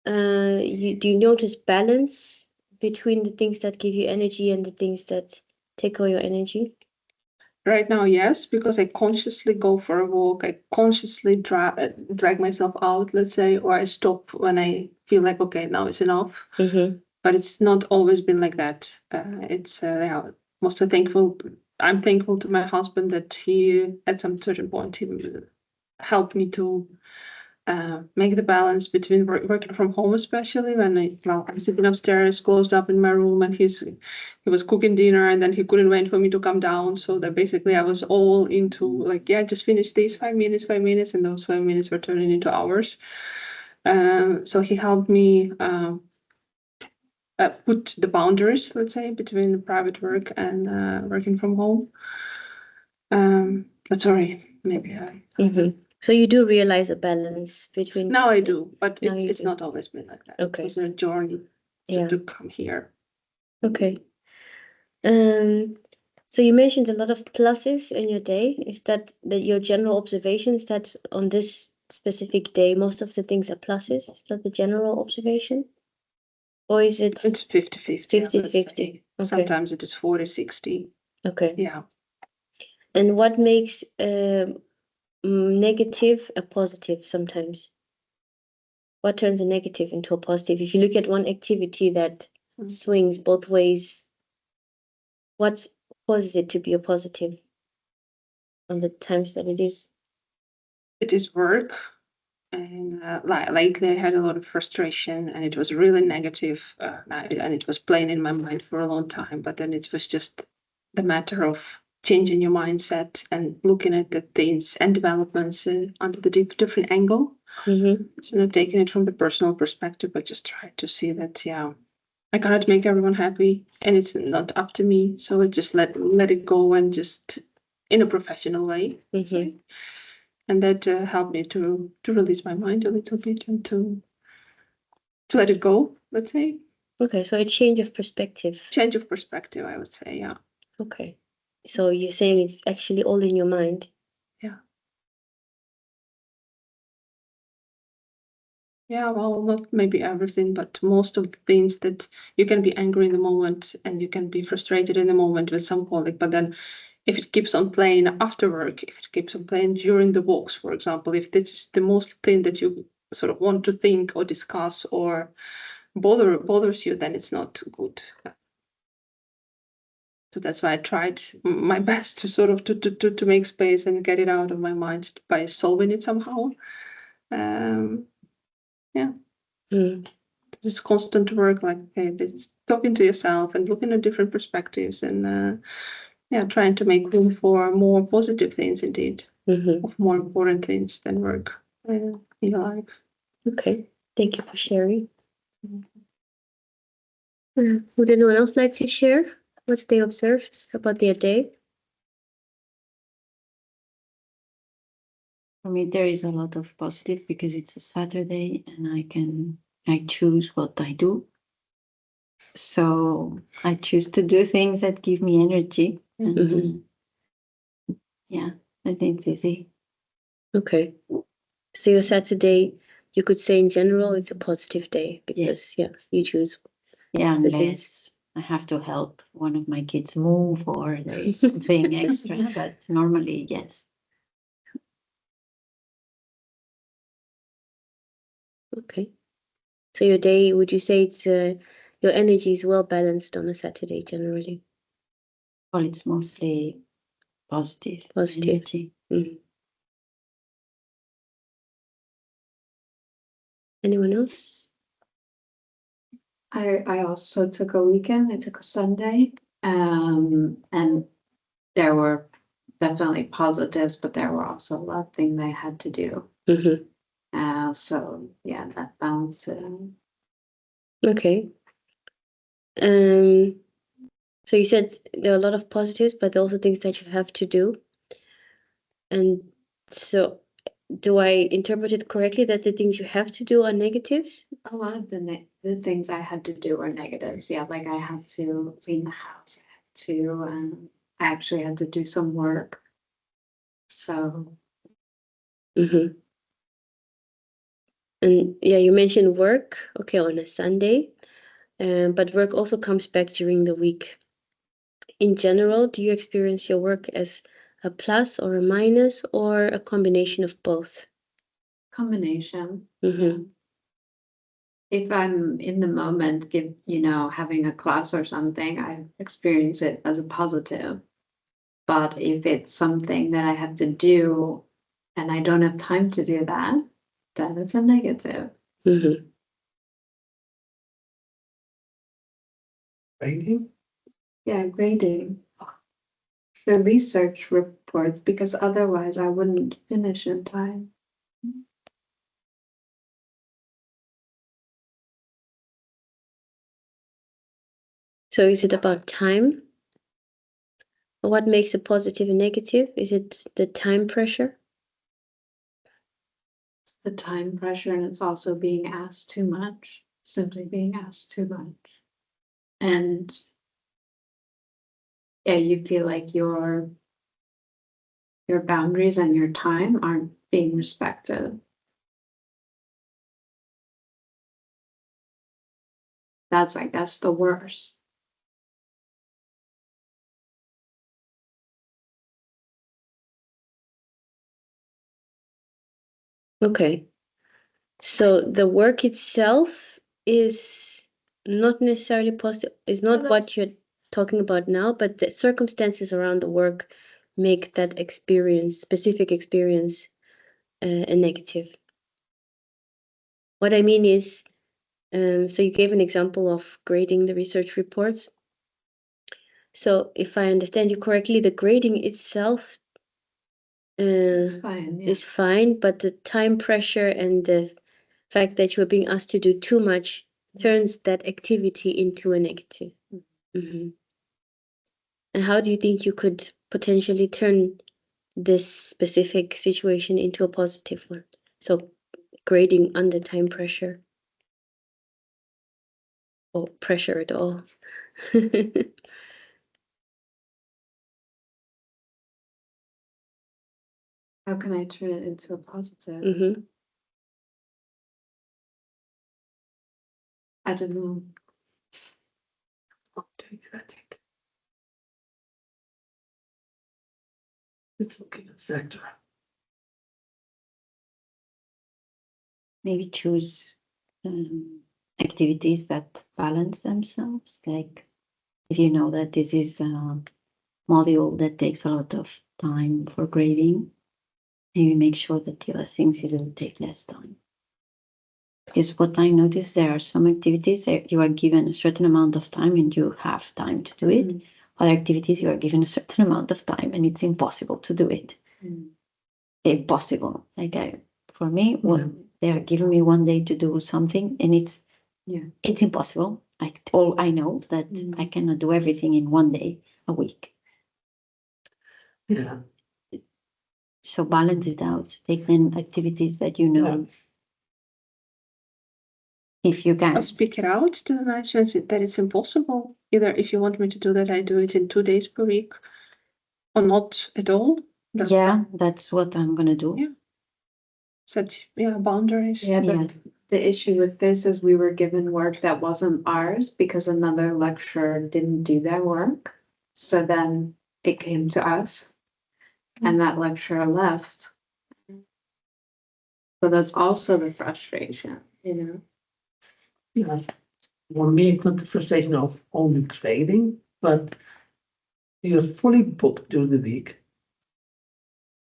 do you notice balance between the things that give you energy and the things that take all your energy? Right now, yes, because I consciously go for a walk. I consciously drag myself out, let's say, or I stop when I feel like, okay, now it's enough. But it's not always been like that. It's yeah, mostly thankful. I'm thankful to my husband that he, at some certain point, he helped me to make the balance between working from home, especially when I'm sitting upstairs, closed up in my room, and he was cooking dinner, and then he couldn't wait for me to come down. So that basically I was all into like, yeah, just finish these 5 minutes, and those 5 minutes were turning into hours. So he helped me put the boundaries, let's say, between private work and working from home. But sorry, maybe I. So you do realize a balance between. Now I do, but Now you it's do. not always been like that. Okay. It was a journey to come here. Okay. So you mentioned a lot of pluses in your day. Is that your general observations that on this specific day most of the things are pluses? Is that the general observation? Or is it It's 50-50. 50-50? Okay. Sometimes it is 40-60. Okay. Yeah. And what makes negative a positive sometimes? What turns a negative into a positive? If you look at one activity that swings both ways, what causes it to be a positive on the times that it is? It is work. And lately I had a lot of frustration and it was really negative, and it was playing in my mind for a long time. But then it was just the matter of changing your mindset and looking at the things and developments under the different angle. So not taking it from the personal perspective, but just try to see that, yeah, I cannot make everyone happy and it's not up to me. So I just let it go and just in a professional way. And that helped me to release my mind a little bit and to let it go, let's say. Okay, so a change of perspective. Change of perspective, I would say, yeah. Okay. So you're saying it's actually all in your mind? Yeah. Yeah, well, not maybe everything, but most of the things that you can be angry in the moment and you can be frustrated in the moment with some colleague, but then if it keeps on playing after work, if it keeps on playing during the walks, for example, if this is the most thing that you sort of want to think or discuss or bothers you, then it's not good. So that's why I tried my best to sort of to make space and get it out of my mind by solving it somehow. Yeah. Just constant work, like this talking to yourself and looking at different perspectives and yeah, trying to make room for more positive things indeed, of more important things than work in your life. Okay, thank you for sharing. Would anyone else like to share what they observed about their day? For me, there is a lot of positive because it's a Saturday and I choose what I do. So I choose to do things that give me energy. And, yeah, I think it's easy. Okay. So your Saturday, you could say in general, it's a positive day because you choose Yeah, the things. unless I have to help one of my kids move or there is something extra, but normally, yes. Okay. So your day, would you say it's your energy is well balanced on a Saturday generally? Well, it's mostly positive. Positive. Energy. Mhm. Anyone else? I also took a weekend. I took a Sunday, and there were definitely positives, but there were also a lot of things I had to do. So yeah, that balance. Okay. So you said there are a lot of positives, but there are also things that you have to do. And so do I interpret it correctly that the things you have to do are negatives? A lot of the things I had to do were negatives. Yeah, like I had to clean the house. I actually had to do some work. So Mm-hmm. And yeah, you mentioned work, okay, on a Sunday, but work also comes back during the week. In general, do you experience your work as a plus or a minus or a combination of both? combination. Mm-hmm. Yeah. If I'm in the moment, having a class or something, I experience it as a positive. But if it's something that I have to do and I don't have time to do that, then it's a negative. Mm-hmm. Grading? Yeah, grading. The research reports, because otherwise I wouldn't finish in time. So is it about time? What makes it positive and negative? Is it the time pressure? It's the time pressure, and it's also being asked too much, simply being asked too much. And yeah, you feel like your boundaries and your time aren't being respected. That's, I guess, the worst. Okay. So the work itself is not necessarily positive, is not what you're talking about now, but the circumstances around the work make that experience, specific experience, a negative. What I mean is, so you gave an example of grading the research reports. So if I understand you correctly, the grading itself It's fine, yeah. is fine, but the time pressure and the fact that you are being asked to do too much turns that activity into a negative. Mm-hmm. And how do you think you could potentially turn this specific situation into a positive one? So grading under time pressure or pressure at all. How can I turn it into a positive? Mm-hmm. I don't know. I'll take that. It's looking at vector. Maybe choose activities that balance themselves. Like if you know that this is a module that takes a lot of time for grading, maybe make sure that the other things you do take less time. Because what I noticed, there are some activities that you are given a certain amount of time and you have time to do it. Other activities you are given a certain amount of time and it's impossible to do it. Impossible. For me, they are giving me one day to do something and it's impossible. I know that I cannot do everything in one day a week. Yeah. So balance it out. Take then activities that you know. If you can. I'll speak it out to the management that it's impossible. Either if you want me to do that, I do it in 2 days per week or not at all. That's what I'm gonna do. Yeah. Set boundaries. Yeah, The issue with this is we were given work that wasn't ours because another lecturer didn't do their work. So then it came to us and that lecturer left. So that's also the frustration, you know? Yeah. For me, it's not the frustration of only grading, but you're fully booked during the week.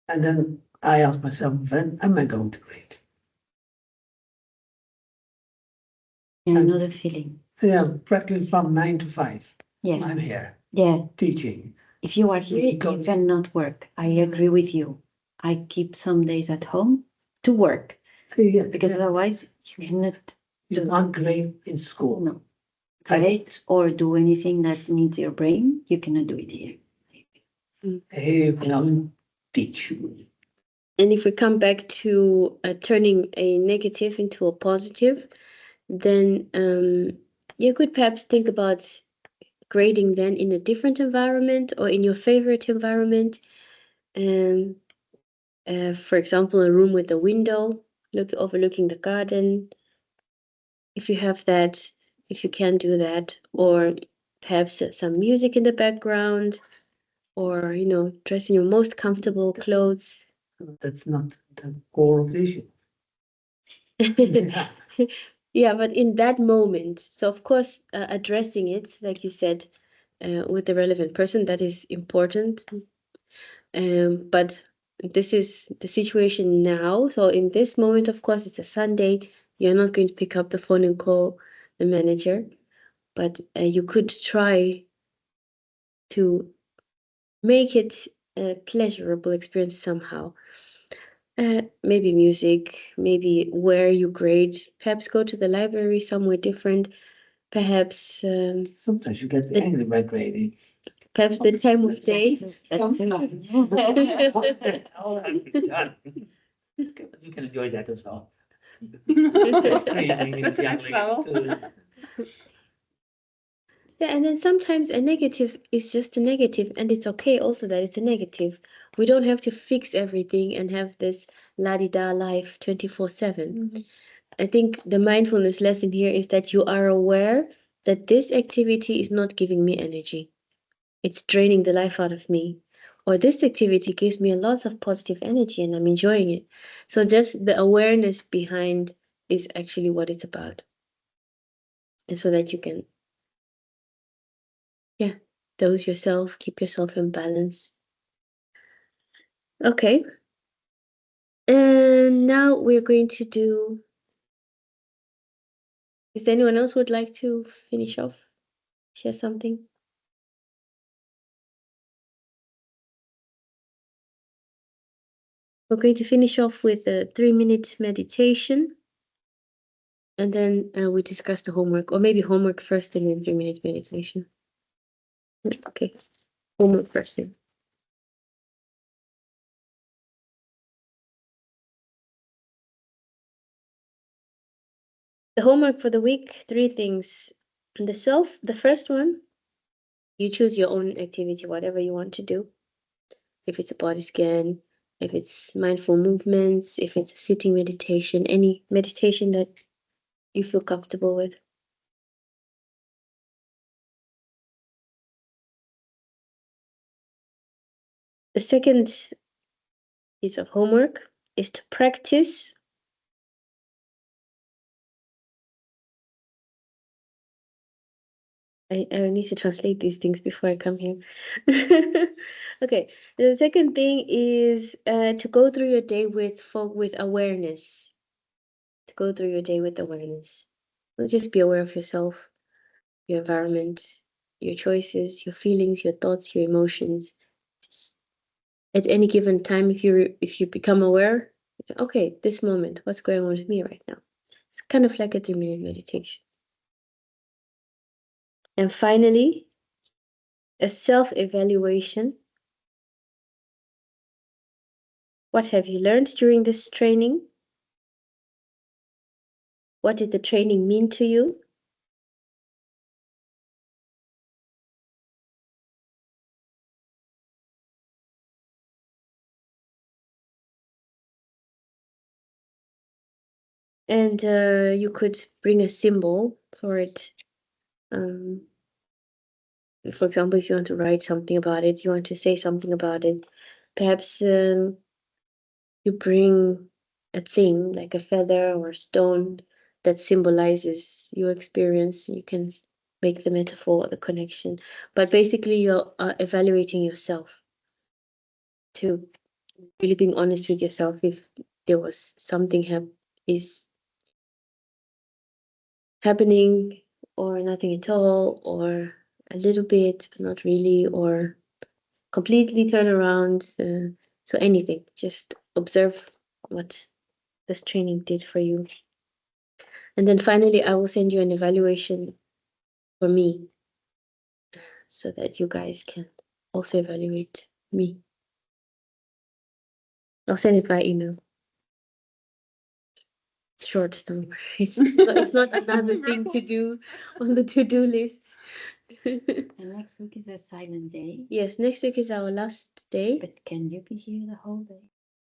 And then I ask myself, when am I going to grade? You know the feeling. Yeah, practically from 9 to 5. Yeah, I'm here yeah. teaching. If you are here, you cannot work. I agree with you. I keep some days at home to work Yeah, because otherwise you cannot you can't grade in school. no create or do anything that needs your brain. You cannot do it here. Here you can only teach. And if we come back to turning a negative into a positive, then you could perhaps think about grading then in a different environment or in your favorite environment. For example, a room with a window overlooking the garden. If you have that, if you can do that, or perhaps some music in the background, or dress in your most comfortable clothes. That's not the core of the issue. Yeah, but in that moment, so of course, addressing it, like you said, with the relevant person, that is important. But this is the situation now. So in this moment, of course, it's a Sunday. You're not going to pick up the phone and call the manager, but you could try to make it a pleasurable experience somehow. Maybe music, maybe where you grade, perhaps go to the library somewhere different, perhaps Sometimes you get angry by grading. perhaps the time of day. You can enjoy that as well. That's the next level. Yeah, and then sometimes a negative is just a negative, and it's okay also that it's a negative. We don't have to fix everything and have this la-di-da life 24/7. I think the mindfulness lesson here is that you are aware that this activity is not giving me energy. It's draining the life out of me. Or this activity gives me lots of positive energy and I'm enjoying it. So just the awareness behind is actually what it's about. And so that you can, dose yourself, keep yourself in balance. Okay. And now we're going to do. Is anyone else would like to finish off? Share something? We're going to finish off with a 3-minute meditation. And then we discuss the homework, or maybe homework first and then 3-minute meditation. Okay, homework first thing. The homework for the week, 3 things. The first one, you choose your own activity, whatever you want to do. If it's a body scan, if it's mindful movements, if it's a sitting meditation, any meditation that you feel comfortable with. The second piece of homework is to practice. I need to translate these things before I come here. Okay, the second thing is to go through your day with awareness. To go through your day with awareness. Just be aware of yourself, your environment, your choices, your feelings, your thoughts, your emotions. Just at any given time, if you become aware, it's okay. This moment, what's going on with me right now? It's kind of like a 3-minute meditation. And finally, a self-evaluation. What have you learned during this training? What did the training mean to you? And you could bring a symbol for it. For example, if you want to write something about it, you want to say something about it, perhaps you bring a thing like a feather or a stone that symbolizes your experience. You can make the metaphor, the connection, but basically you're evaluating yourself, to really being honest with yourself if there was something is happening, or nothing at all, or a little bit, but not really, or completely turn around. So anything, just observe what this training did for you. And then finally, I will send you an evaluation for me so that you guys can also evaluate me. I'll send it by email. It's short, don't worry. It's not another thing to do on the to-do list. And next week is a silent day. Yes, next week is our last day. But can you be here the whole day?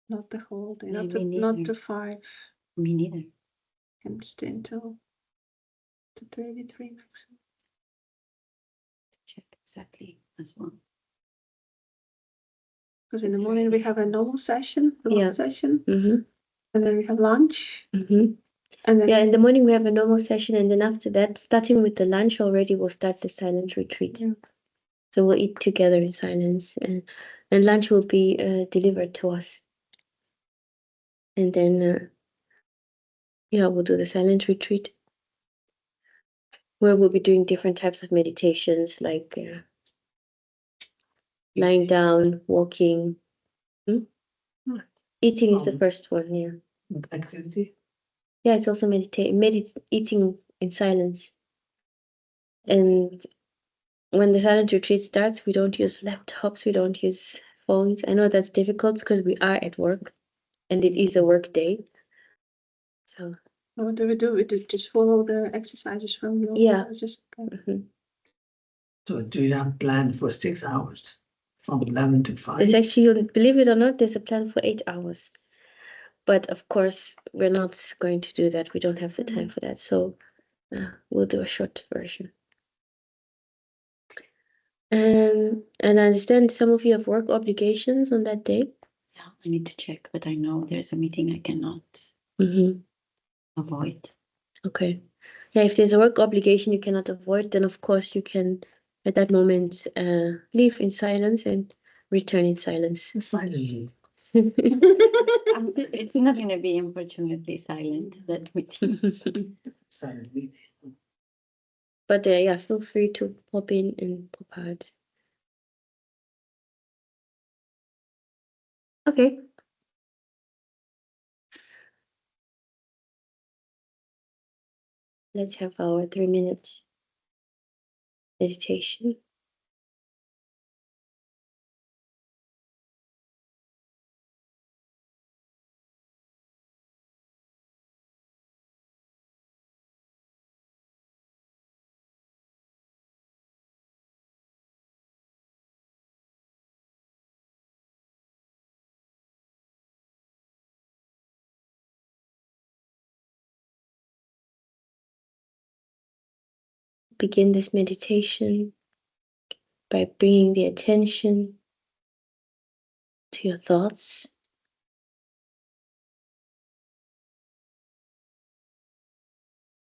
Not the whole day, No, not me to neither. 5. Me neither. Can stay until 2:33 maximum. Check exactly as well. Because in the It's morning very we have a normal session, the last session, Mm-hmm. and then we have lunch, Mm-hmm. and then Yeah, in the morning we have a normal session, and then after that, starting with the lunch already, we'll start the silent retreat. Yeah. So we'll eat together in silence, and lunch will be delivered to us. And then, yeah, we'll do the silent retreat, where we'll be doing different types of meditations, like lying down, walking. Eating is the first one, yeah. Activity. Yeah, it's also eating in silence. And when the silent retreat starts, we don't use laptops, we don't use phones. I know that's difficult because we are at work and it is a work day. So, what do? We do just follow the exercises from your yeah. just Mhm. So do you have plan for 6 hours from 11 to 5? There's actually, believe it or not, there's a plan for 8 hours. But of course, we're not going to do that. We don't have the time for that. So we'll do a short version. And I understand some of you have work obligations on that day. Yeah, I need to check, but I know there's a meeting I cannot avoid. Okay. Yeah, if there's a work obligation you cannot avoid, then of course you can, at that moment, leave in silence and return in silence. Silently. It's not going to be unfortunately silent, that meeting. Silent meeting. But yeah, feel free to pop in and pop out. Okay. Let's have our 3-minute meditation. Begin this meditation by bringing the attention to your thoughts.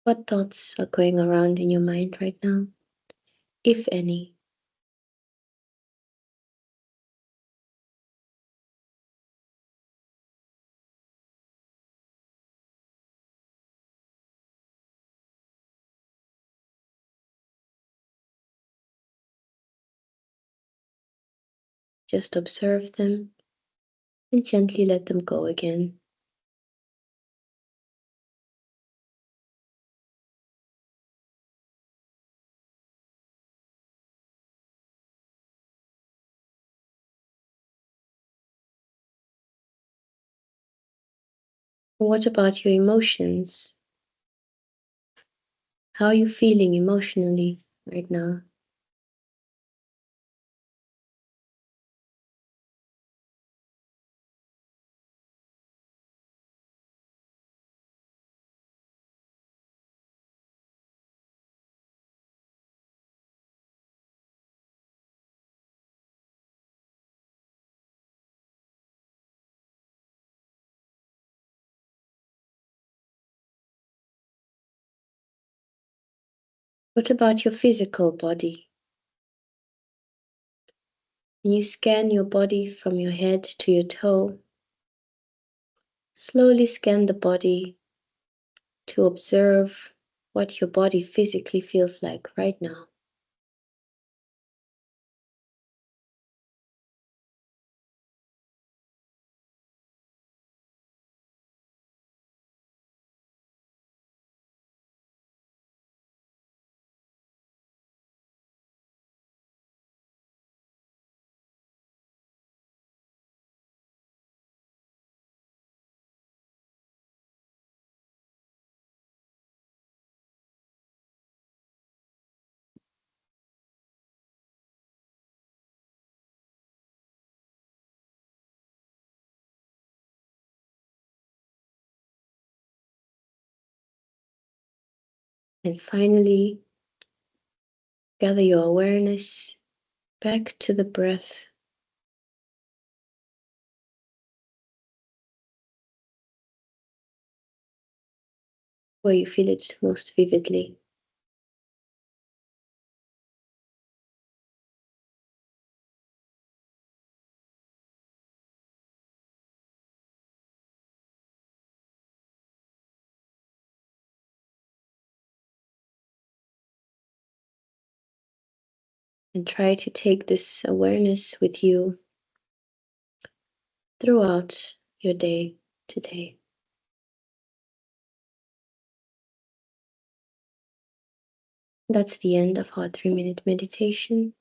What thoughts are going around in your mind right now, if any? Just observe them and gently let them go again. What about your emotions? How are you feeling emotionally right now? What about your physical body? Can you scan your body from your head to your toe? Slowly scan the body to observe what your body physically feels like right now. And finally, gather your awareness back to the breath. Where you feel it most vividly. And try to take this awareness with you throughout your day today. That's the end of our 3-minute meditation.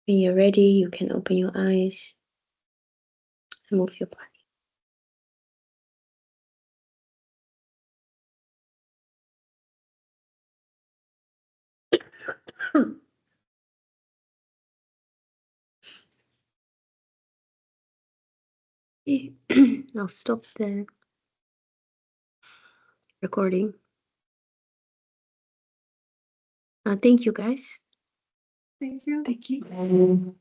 When you're ready, you can open your eyes and move your body. I'll stop the recording. Thank you, guys. Thank you. Thank you.